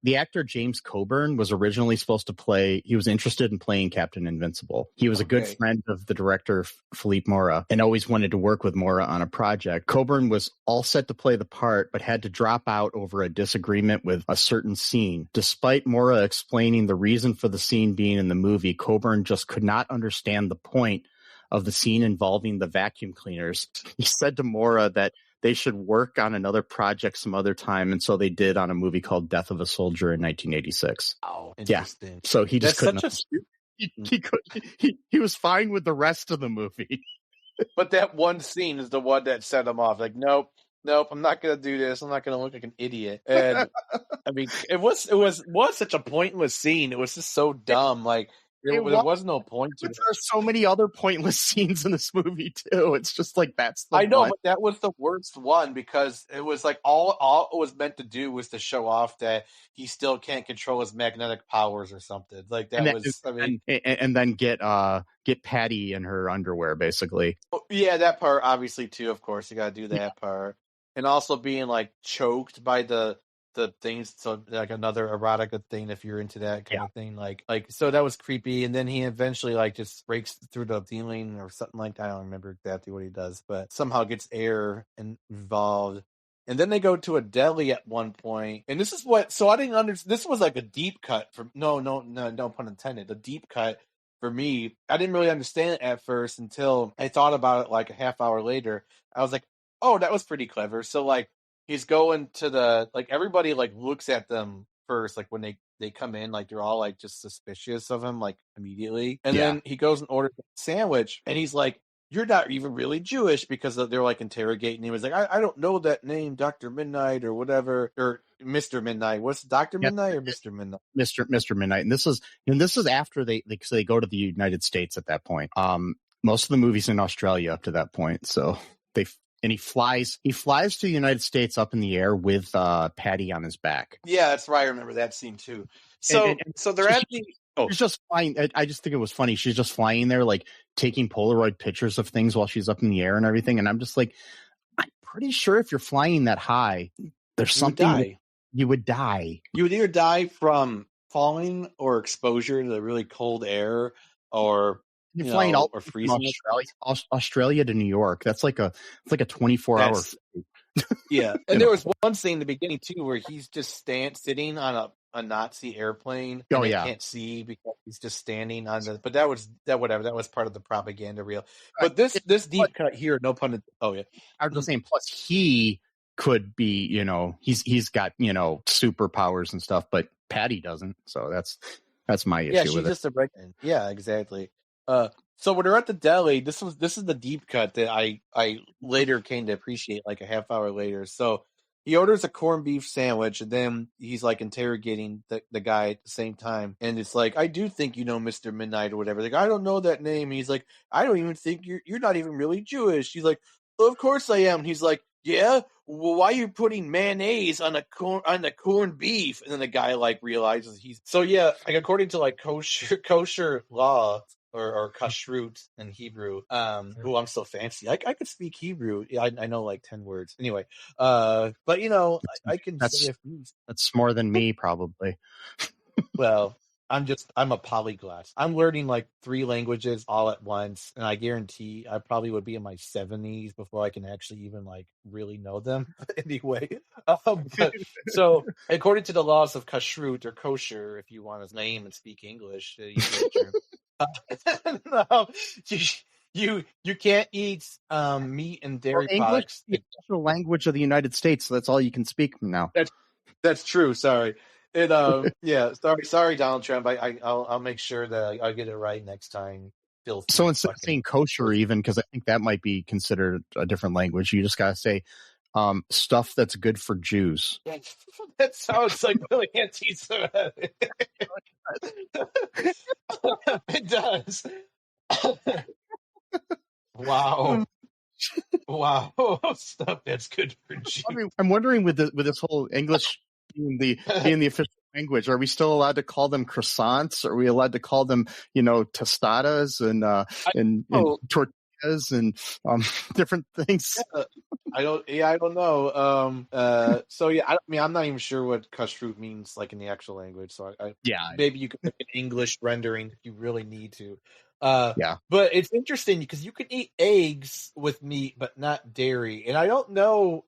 Speaker 4: The actor James Coburn was originally supposed to play, he was interested in playing Captain Invincible. He was a good friend of the director, Philippe Mora, and always wanted to work with Mora on a project. Coburn was all set to play the part, but had to drop out over a disagreement with a certain scene. Despite Mora explaining the reason for the scene being in the movie, Coburn just could not understand the point of the scene involving the vacuum cleaners. He said to Mora that they should work on another project some other time, and so they did on a movie called Death of a Soldier in 1986.
Speaker 5: Oh, interesting.
Speaker 4: Yeah. So he just couldn't. He was fine with the rest of the movie.
Speaker 5: But that one scene is the one that set him off. Like, nope, I'm not gonna do this. I'm not gonna look like an idiot. And I mean, it was such a pointless scene. It was just so dumb. Like there was no point to it.
Speaker 4: There are so many other pointless scenes in this movie too. It's just like that's the
Speaker 5: I know,
Speaker 4: one.
Speaker 5: but that was the worst one because it was like all it was meant to do was to show off that he still can't control his magnetic powers or something. Like that
Speaker 4: and then get Patty in her underwear, basically.
Speaker 5: Yeah, that part obviously too. Of course, you got to do that part, and also being like choked by the things. So like another erotica thing, if you're into that kind of thing, like so that was creepy. And then he eventually like just breaks through the ceiling or something like that. I don't remember exactly what he does, but somehow gets air involved. And then they go to a deli at one point, and this is what. So I didn't understand. This was like a deep cut for no pun intended. A deep cut for me. I didn't really understand it at first until I thought about it like a half hour later. I was like, oh, that was pretty clever. So like he's going to the like everybody like looks at them first, like when they come in, like they're all like just suspicious of him like immediately, and then he goes and orders a sandwich, and he's like, you're not even really Jewish because they're like interrogating him. He was like, I don't know that name, Dr. Midnight or whatever, or Mr. Midnight. What's Dr. Midnight or Mr. Midnight? Mr.
Speaker 4: Midnight. And this is after they go to the United States at that point. Most of the movies in Australia up to that point. So he flies to the United States up in the air with Patty on his back.
Speaker 5: Yeah, that's right. I remember that scene too. So they're at the.
Speaker 4: She's just flying. I just think it was funny. She's just flying there, like taking Polaroid pictures of things while she's up in the air and everything. And I'm just like, I'm pretty sure if you're flying that high, there's something you would die.
Speaker 5: You would either die from falling or exposure to the really cold air, or
Speaker 4: you're flying all or freezing. Australia to New York. That's like a 24-hour.
Speaker 5: Yeah, and there was one scene in the beginning too where he's just sitting on a Nazi airplane. And can't see because he's just standing on the. But that was part of the propaganda reel. But this deep cut here, no pun. Oh yeah,
Speaker 4: I was just saying. Plus, he could be, he's got superpowers and stuff, but Patty doesn't. So that's my issue.
Speaker 5: Yeah, she's
Speaker 4: with
Speaker 5: just a regular. Yeah, exactly. So when they're at the deli, this is the deep cut that I later came to appreciate like a half hour later. So he orders a corned beef sandwich, and then he's like interrogating the guy at the same time. And it's like, I do think you know Mr. Midnight or whatever. Like, I don't know that name. And he's like, I don't even think you're not even really Jewish. He's like, of course I am. And he's like, yeah, well, why are you putting mayonnaise on the corned beef? And then the guy like realizes like according to like kosher law. Or kashrut in Hebrew. I'm so fancy. I could speak Hebrew. Yeah, I know like 10 words. Anyway, but I can say a few.
Speaker 4: That's more than me, probably.
Speaker 5: Well, I'm a polyglot. I'm learning like 3 languages all at once, and I guarantee I probably would be in my 70s before I can actually even like really know them. Anyway, so according to the laws of kashrut or kosher, if you want his name and speak English, you can't eat meat and dairy
Speaker 4: English
Speaker 5: products.
Speaker 4: is the official language of the United States, so that's all you can speak from now.
Speaker 5: That's true. Sorry. It yeah. Sorry, Donald Trump. I'll make sure that I get it right next time.
Speaker 4: So instead of saying kosher, even, because I think that might be considered a different language, you just gotta say stuff that's good for Jews.
Speaker 5: That sounds like really anti-Semitic. It does. Wow. Wow. Stuff that's good for Jews.
Speaker 4: I'm wondering with this whole English being the official language, are we still allowed to call them croissants? Are we allowed to call them, tostadas and tortillas and different things?
Speaker 5: I don't know. So yeah, I'm not even sure what kashrut means like in the actual language. So maybe you could make an English rendering if you really need to.
Speaker 4: Yeah.
Speaker 5: But it's interesting because you can eat eggs with meat, but not dairy. And I don't know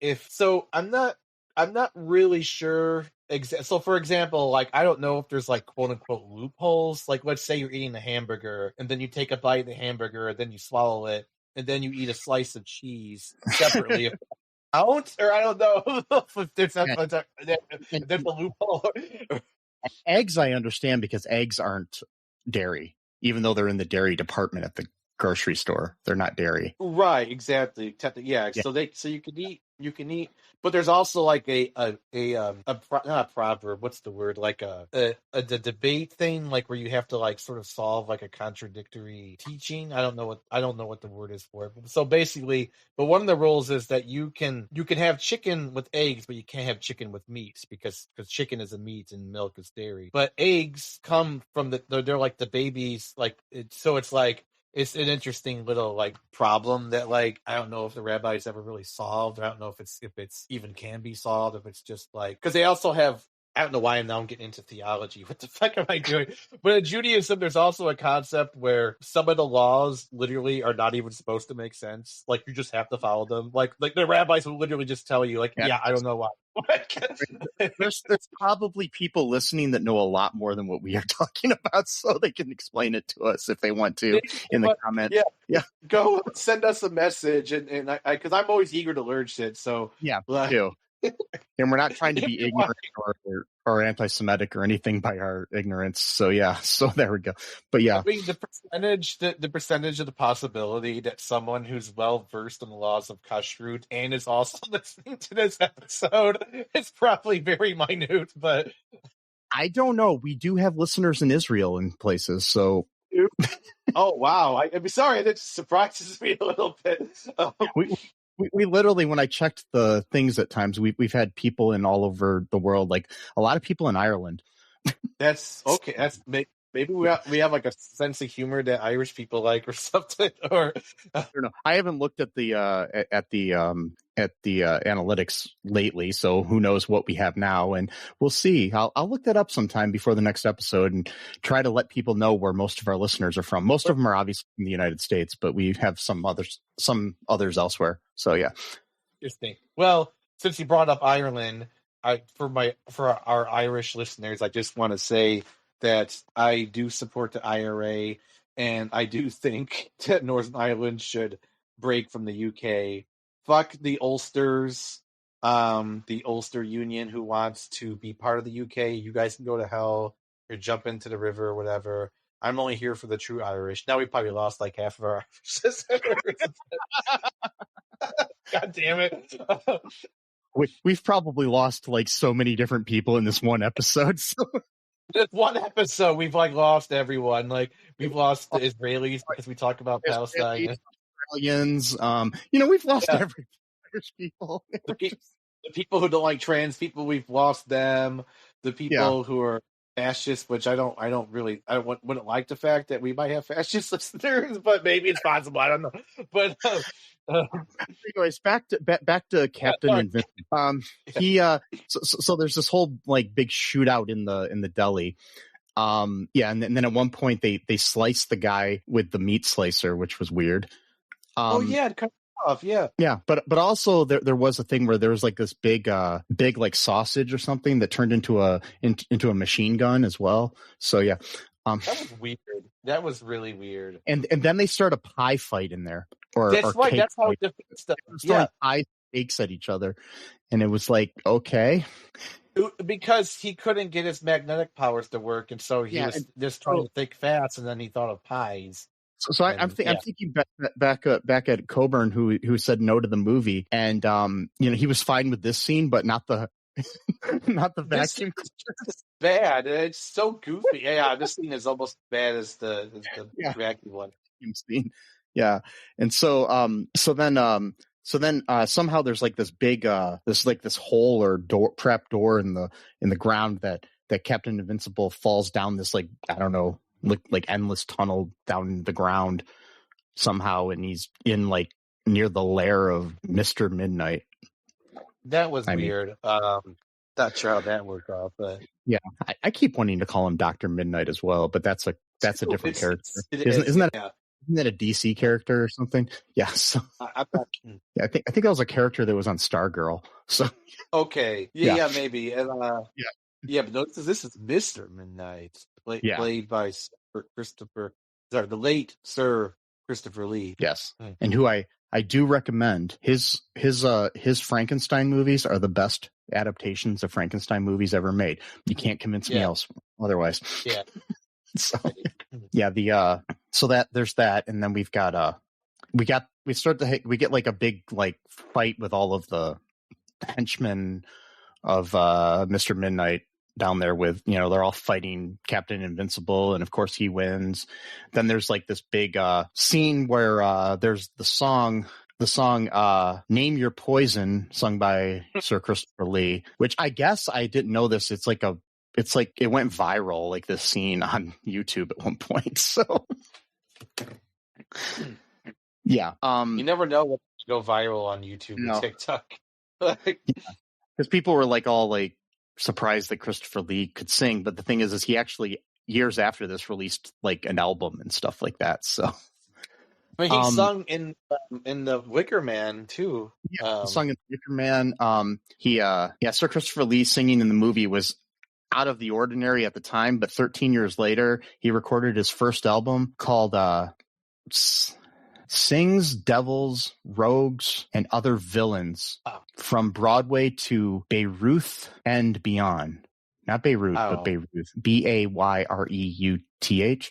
Speaker 5: I'm not really sure. So for example, like, I don't know if there's like quote unquote loopholes. Like, let's say you're eating a hamburger and then you take a bite of the hamburger and then you swallow it and then you eat a slice of cheese separately. I don't know if there's a loophole.
Speaker 4: Eggs, I understand, because eggs aren't dairy, even though they're in the dairy department at the grocery store. They're not dairy.
Speaker 5: Right, exactly. Yeah. So you can eat, but there's also like not a proverb. What's the word? Like the debate thing, like where you have to like sort of solve like a contradictory teaching. I don't know what the word is for it. So basically, but one of the rules is that you can have chicken with eggs, but you can't have chicken with meat because chicken is a meat and milk is dairy. But eggs come from they're like the babies, like so it's like. It's an interesting little like problem that like I don't know if the rabbis ever really solved. I don't know if it's even can be solved. If it's just like because they also have. I don't know why I'm getting into theology. What the fuck am I doing? But in Judaism, there's also a concept where some of the laws literally are not even supposed to make sense. Like you just have to follow them. Like the rabbis will literally just tell you, like, yeah I don't know why.
Speaker 4: there's probably people listening that know a lot more than what we are talking about, so they can explain it to us if they want to in the comments.
Speaker 5: Yeah. Go send us a message, and I because I'm always eager to learn shit. So
Speaker 4: yeah, me too. And we're not trying to be ignorant or anti-Semitic or anything by our ignorance. So yeah, so there we go. But yeah,
Speaker 5: I mean, the percentage of the possibility that someone who's well versed in the laws of kashrut and is also listening to this episode is probably very minute. But
Speaker 4: I don't know. We do have listeners in Israel and places, so.
Speaker 5: Oh wow! I'm sorry, that surprises me a little bit.
Speaker 4: We literally, when I checked the things at times, we've had people in all over the world, like a lot of people in Ireland.
Speaker 5: That's okay. That's maybe we have like a sense of humor that Irish people like or something. Or
Speaker 4: I don't know. I haven't looked at the analytics lately, so who knows what we have now, and we'll see. I'll look that up sometime before the next episode and try to let people know where most of our listeners are from. Most of them are obviously in the United States, but we have some others elsewhere. So yeah.
Speaker 5: Interesting. Well, since you brought up Ireland, for our Irish listeners, I just want to say that I do support the IRA, and I do think that Northern Ireland should break from the UK. Fuck the Ulsters, the Ulster Union who wants to be part of the UK. You guys can go to hell or jump into the river or whatever. I'm only here for the true Irish. Now we probably lost like half of our Irish. God damn it.
Speaker 4: We've probably lost like so many different people in this one episode. So.
Speaker 5: This one episode, we've like lost everyone. Like we've lost the Israelis because we talk about Palestine.
Speaker 4: Australians, we've lost every Irish people.
Speaker 5: The people who don't like trans people, we've lost them. The people who are fascist, which I wouldn't like the fact that we might have fascist listeners, but maybe it's possible. I don't know. But
Speaker 4: anyways, back to Captain Invincible. So there's this whole like big shootout in the deli. And then at one point they sliced the guy with the meat slicer, which was weird.
Speaker 5: It cut off, yeah.
Speaker 4: Yeah, but also there was a thing where there was like this big like sausage or something that turned into a machine gun as well. So yeah.
Speaker 5: That was weird. That was really weird.
Speaker 4: And then they start a pie fight in there, or
Speaker 5: That's right.
Speaker 4: cake
Speaker 5: That's how
Speaker 4: fight.
Speaker 5: it defeats them.
Speaker 4: They were throwing pie cakes at each other, and it was like, okay,
Speaker 5: because he couldn't get his magnetic powers to work, and so he was just trying to think fast, and then he thought of pies.
Speaker 4: So I'm thinking back at Coburn, who said no to the movie, and he was fine with this scene, but not the not the vacuum cleaner.
Speaker 5: Bad. It's so goofy. Yeah, this scene is almost as bad as the vacuum one.
Speaker 4: Scene. Yeah, and so then somehow there's like this big this hole or trap door in the ground that Captain Invincible falls down this, like, I don't know, like endless tunnel down the ground somehow, and he's in like near the lair of Mr. Midnight.
Speaker 5: That was weird. Not sure how that worked out, but
Speaker 4: yeah, I keep wanting to call him Dr. Midnight as well, but that's a different character. Isn't that a DC character or something? Yeah. So I think that was a character that was on Stargirl. So
Speaker 5: okay, yeah, maybe, and but notice this is Mr. Midnight, played by the late Sir Christopher Lee.
Speaker 4: Yes, and who I do recommend. His Frankenstein movies are the best adaptations of Frankenstein movies ever made. You can't convince me else otherwise.
Speaker 5: Yeah.
Speaker 4: So so that there's that, and then we get like a big like fight with all of the henchmen of Mr. Midnight down there with, they're all fighting Captain Invincible, and of course he wins. Then there's like this big scene where there's the song Name Your Poison, sung by Sir Christopher Lee, which I guess I didn't know this. It's like it went viral, like this scene on YouTube at one point. So yeah.
Speaker 5: You never know what go viral on YouTube and TikTok.
Speaker 4: Because people were like all like surprised that Christopher Lee could sing, but the thing is he actually years after this released like an album and stuff like that. So
Speaker 5: I mean, he sung in the Wicker Man too.
Speaker 4: Yeah, he sung in the Wicker Man. Sir Christopher Lee singing in the movie was out of the ordinary at the time, but 13 years later, he recorded his first album called Sings, Devils, Rogues, and Other Villains from Broadway to Bayreuth and Beyond. Not Beirut, but Bayreuth. Bayreuth.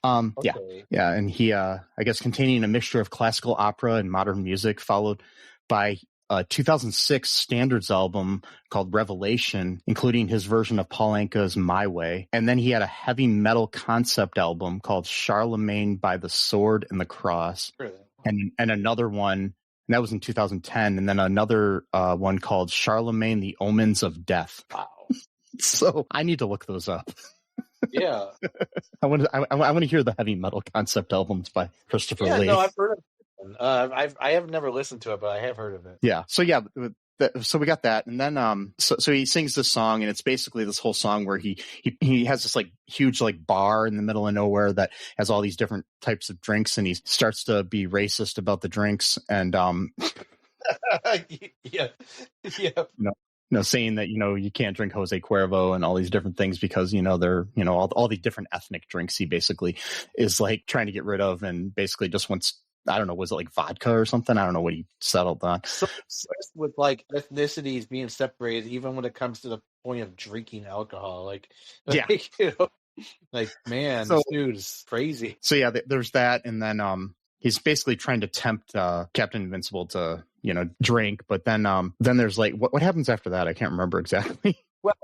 Speaker 5: Okay.
Speaker 4: Yeah. And he, I guess, containing a mixture of classical opera and modern music, followed by a 2006 standards album called Revelation, including his version of Paul Anka's My Way. And then he had a heavy metal concept album called Charlemagne by the Sword and the Cross.
Speaker 5: Really?
Speaker 4: And another one, and that was in 2010. And then another one called Charlemagne, the Omens of Death.
Speaker 5: Wow.
Speaker 4: So I need to look those up.
Speaker 5: Yeah.
Speaker 4: I want to hear the heavy metal concept albums by Christopher Lee.
Speaker 5: No, I've heard of it. I have never listened to it, but I have heard of it.
Speaker 4: Yeah. So so we got that, and then so he sings this song, and it's basically this whole song where he has this like huge like bar in the middle of nowhere that has all these different types of drinks, and he starts to be racist about the drinks, and saying that you can't drink Jose Cuervo and all these different things because they're all the different ethnic drinks he basically is like trying to get rid of, and basically just wants, I don't know, was it like vodka or something? I don't know what he settled on.
Speaker 5: So with like ethnicities being separated, even when it comes to the point of drinking alcohol, man, this dude is crazy.
Speaker 4: So yeah, there's that, and then he's basically trying to tempt Captain Invincible to drink, but then there's like what happens after that? I can't remember exactly.
Speaker 5: Well,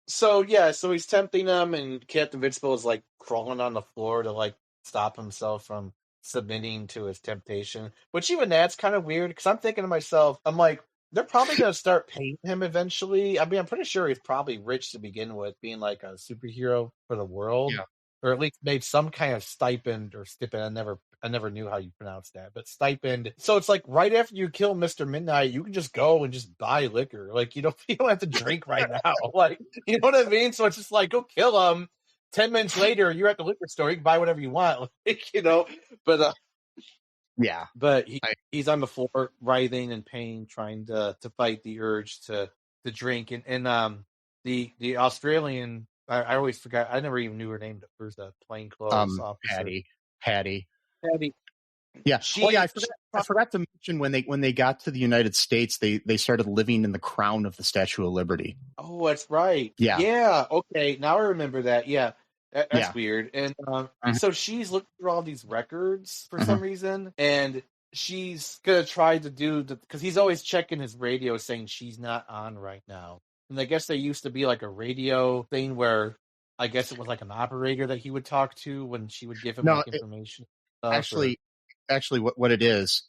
Speaker 5: so he's tempting him, and Captain Invincible is like crawling on the floor to like stop himself from submitting to his temptation. Which even that's kind of weird, because I'm thinking to myself, I'm like, they're probably going to start paying him eventually. I mean, I'm pretty sure he's probably rich to begin with, being like a superhero for the world, or at least made some kind of stipend or stipend. I never knew how you pronounce that, but stipend. So it's like right after you kill Mr. Midnight, you can just go and just buy liquor. Like you don't have to drink right now. Like, you know what I mean? So it's just like, go kill him. 10 minutes later, you're at the liquor store. You can buy whatever you want. But But he's on the floor, writhing in pain, trying to fight the urge to drink. And the Australian I always forgot. I never even knew her name. The first plainclothes officer.
Speaker 4: Patty.
Speaker 5: Patty.
Speaker 4: Yeah.
Speaker 5: She,
Speaker 4: I forgot to mention when they got to the United States, they started living in the crown of the Statue of Liberty.
Speaker 5: Oh, that's right.
Speaker 4: Yeah.
Speaker 5: Yeah. Okay. Now I remember that. Yeah. That's
Speaker 4: Yeah.
Speaker 5: weird. And so she's looking through all these records for some reason, and she's gonna try to do because he's always checking his radio saying she's not on right now. And I guess there used to be like a radio thing where I guess it was like an operator that he would talk to when she would give him information.
Speaker 4: Actually, what it is,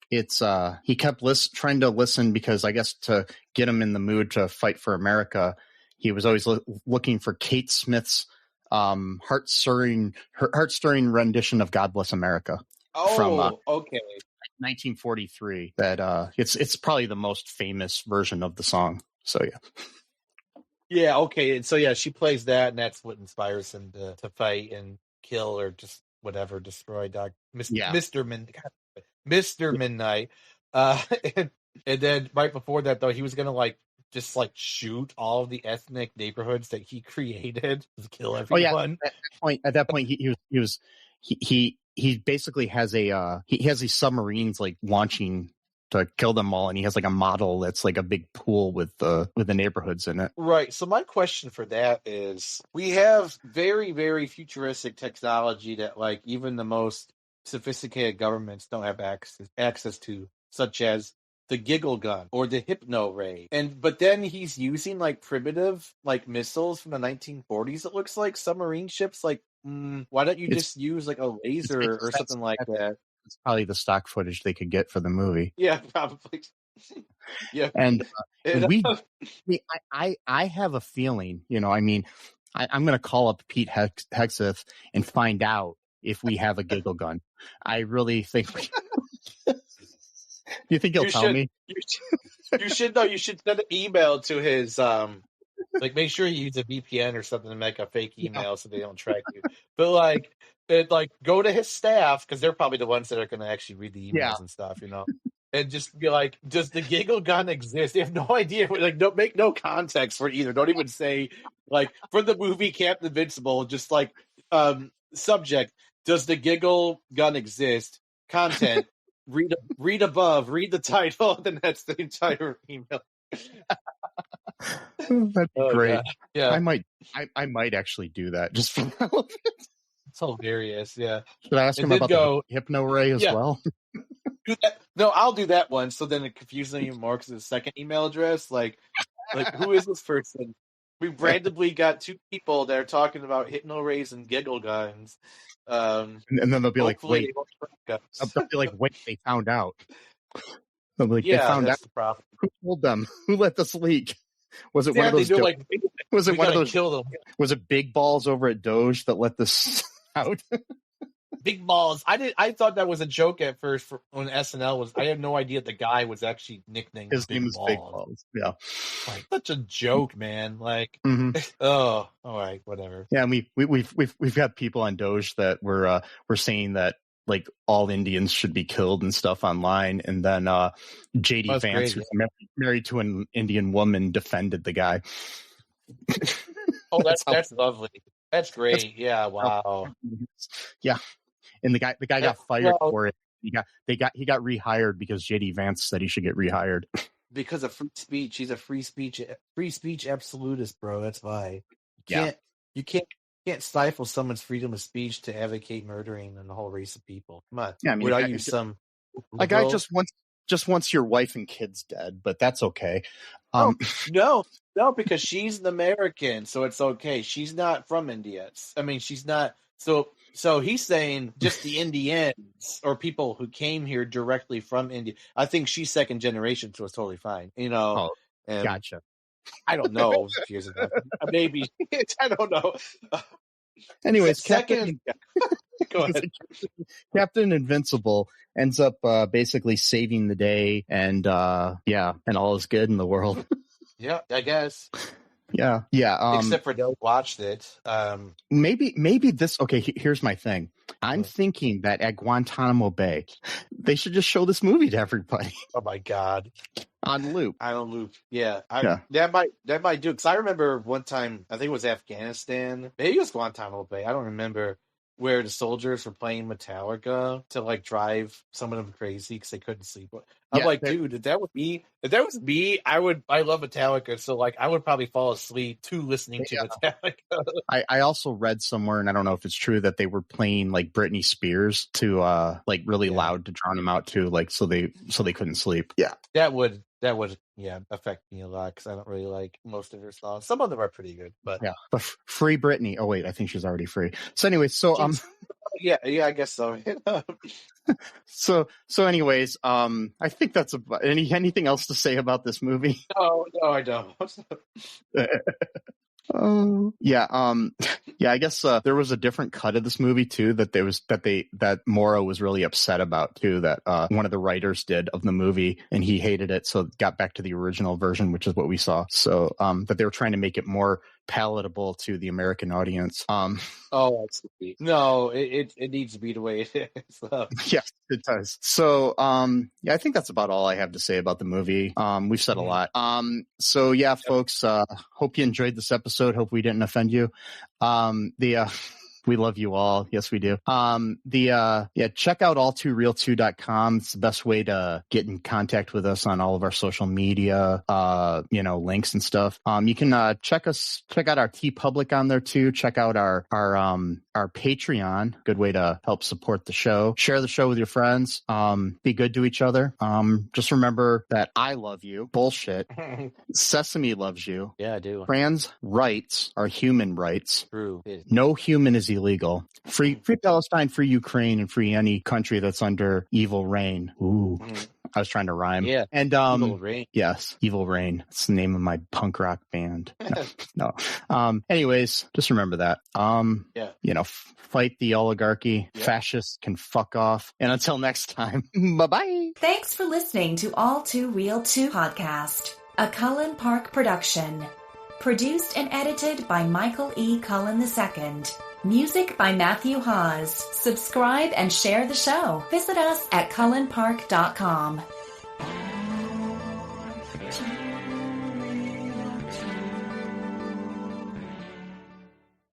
Speaker 4: it's he kept trying to listen because I guess to get him in the mood to fight for America, he was always looking for Kate Smith's heart-stirring rendition of "God Bless America" from 1943. That it's probably the most famous version of the song. So yeah.
Speaker 5: Yeah, okay. And so, yeah, she plays that, and that's what inspires him to fight and kill or just whatever, destroy Mr. Midnight. And then right before that, though, he was going to, just shoot all of the ethnic neighborhoods that he created to kill everyone.
Speaker 4: Oh, yeah. At that point, he basically has he has these submarines, launching to kill them all, and he has a model that's a big pool with the neighborhoods in it.
Speaker 5: Right. So my question for that is, we have very, very futuristic technology that even the most sophisticated governments don't have access to, such as the giggle gun or the hypno ray. But then he's using primitive missiles from the 1940s. It looks like submarine ships. Why don't you just use a laser or something like that?
Speaker 4: It's probably the stock footage they could get for the movie.
Speaker 5: Yeah, probably. Yeah,
Speaker 4: and I have a feeling, I'm going to call up Pete Hegseth and find out if we have a giggle gun. I really think. Do you think he'll tell me?
Speaker 5: You should know. You should send an email to his make sure you use a VPN or something to make a fake email so they don't track you. But go to his staff, because they're probably the ones that are going to actually read the emails and stuff, and just be like, does the giggle gun exist? They have no idea. Don't make no context for it either. Don't even say for the movie Captain Invincible, just subject, does the giggle gun exist? Content, read above, read the title, and then that's the entire email.
Speaker 4: That'd be great.
Speaker 5: Yeah.
Speaker 4: I might actually do that just for that.
Speaker 5: It's hilarious. Yeah.
Speaker 4: Should I ask him about the hypno ray as well?
Speaker 5: Do that. No, I'll do that one. So then it confuses me even more because the second email address, who is this person? We randomly got two people that are talking about hypno rays and giggle guns.
Speaker 4: And then they'll be like, wait. They'll be like, wait, they found out. They'll be like, they found out.
Speaker 5: The problem.
Speaker 4: Who told them? Who let this leak? Was it one of those? Was it one of those?
Speaker 5: Kill them.
Speaker 4: Was it Big Balls over at Doge that let this out?
Speaker 5: Big Balls. I thought that was a joke at first when SNL was. I had no idea the guy was actually nicknamed.
Speaker 4: His name is Big Balls. Yeah,
Speaker 5: such a joke, man. Oh, all right, whatever.
Speaker 4: Yeah, and we've got people on Doge that were saying that all Indians should be killed and stuff online, and then JD Vance, who's married to an Indian woman, defended the guy.
Speaker 5: Oh, that's lovely. That's great. Yeah. Wow.
Speaker 4: Yeah. And the guy got fired for it. He got rehired because JD Vance said he should get rehired.
Speaker 5: Because of free speech. He's a free speech absolutist, bro. That's why. You can't stifle someone's freedom of speech to advocate murdering a whole race of people. Come on.
Speaker 4: Yeah, I mean,
Speaker 5: would I use some
Speaker 4: a guy just wants your wife and kids dead, but that's okay.
Speaker 5: No, because she's an American, so it's okay. She's not from India. I mean, she's not. So he's saying just the Indians or people who came here directly from India. I think she's second generation, so it's totally fine.
Speaker 4: Gotcha.
Speaker 5: I don't know. Maybe I don't know.
Speaker 4: Anyways,
Speaker 5: second. Go ahead.
Speaker 4: Captain Invincible ends up basically saving the day, and all is good in the world.
Speaker 5: Yeah, I guess.
Speaker 4: Yeah.
Speaker 5: Except for those who watched it.
Speaker 4: Maybe this. Okay, here's my thing. I'm
Speaker 5: Mhm.
Speaker 4: thinking that at Guantanamo Bay, they should just show this movie to everybody
Speaker 5: Oh my God.
Speaker 4: on loop.
Speaker 5: I don't loop. Yeah,
Speaker 4: Yeah.
Speaker 5: that might do. Because I remember one time, I think it was Afghanistan, maybe it was Guantanamo Bay. I don't remember, where the soldiers were playing Metallica to like drive some of them crazy because they couldn't sleep. I'm
Speaker 4: Yeah,
Speaker 5: like, dude, if that was me, I love Metallica, so like I would probably fall asleep to listening to Metallica.
Speaker 4: I also read somewhere, and I don't know if it's true, that they were playing like Britney Spears to like really loud to drown them out too, like so they couldn't sleep. Yeah,
Speaker 5: That would affect me a lot because I don't really like most of her songs. Some of them are pretty good, but
Speaker 4: yeah. But free Britney. Oh wait, I think she's already free. So anyway, so
Speaker 5: yeah, I guess so.
Speaker 4: so anyways, I think that's about anything else to say about this movie.
Speaker 5: No, I don't.
Speaker 4: Oh yeah, I guess there was a different cut of this movie too that Morrow was really upset about too. That one of the writers did of the movie, and he hated it, so it got back to the original version, which is what we saw. So that they were trying to make it more palatable to the American audience.
Speaker 5: Oh, I see. No, it needs to be the way it is.
Speaker 4: Yes, it does. So, yeah, I think that's about all I have to say about the movie. We've said a lot. So yeah, folks, hope you enjoyed this episode. Hope we didn't offend you. We love you all. Yes, we do. Check out all2real2.com. It's the best way to get in contact with us on all of our social media, links and stuff. You can check out our TeePublic on there too. Check out our Patreon. Good way to help support the show. Share the show with your friends. Be good to each other. Just remember that I love you. Bullshit. Sesame loves you.
Speaker 5: Yeah, I do.
Speaker 4: Trans rights are human rights.
Speaker 5: True.
Speaker 4: No human is illegal. Free Palestine, free Ukraine, and free any country that's under evil reign. Ooh. I was trying to rhyme.
Speaker 5: Yeah.
Speaker 4: And
Speaker 5: Evil Reign.
Speaker 4: yes, Evil Reign. It's the name of my punk rock band. No. Anyways, just remember that. Fight the oligarchy. Yeah. Fascists can fuck off. And until next time, bye-bye.
Speaker 6: Thanks for listening to All Too Real 2 podcast, a Cullen Park production. Produced and edited by Michael E. Cullen II. Music by Matthew Hawes. Subscribe and share the show. Visit us at cullenpark.com.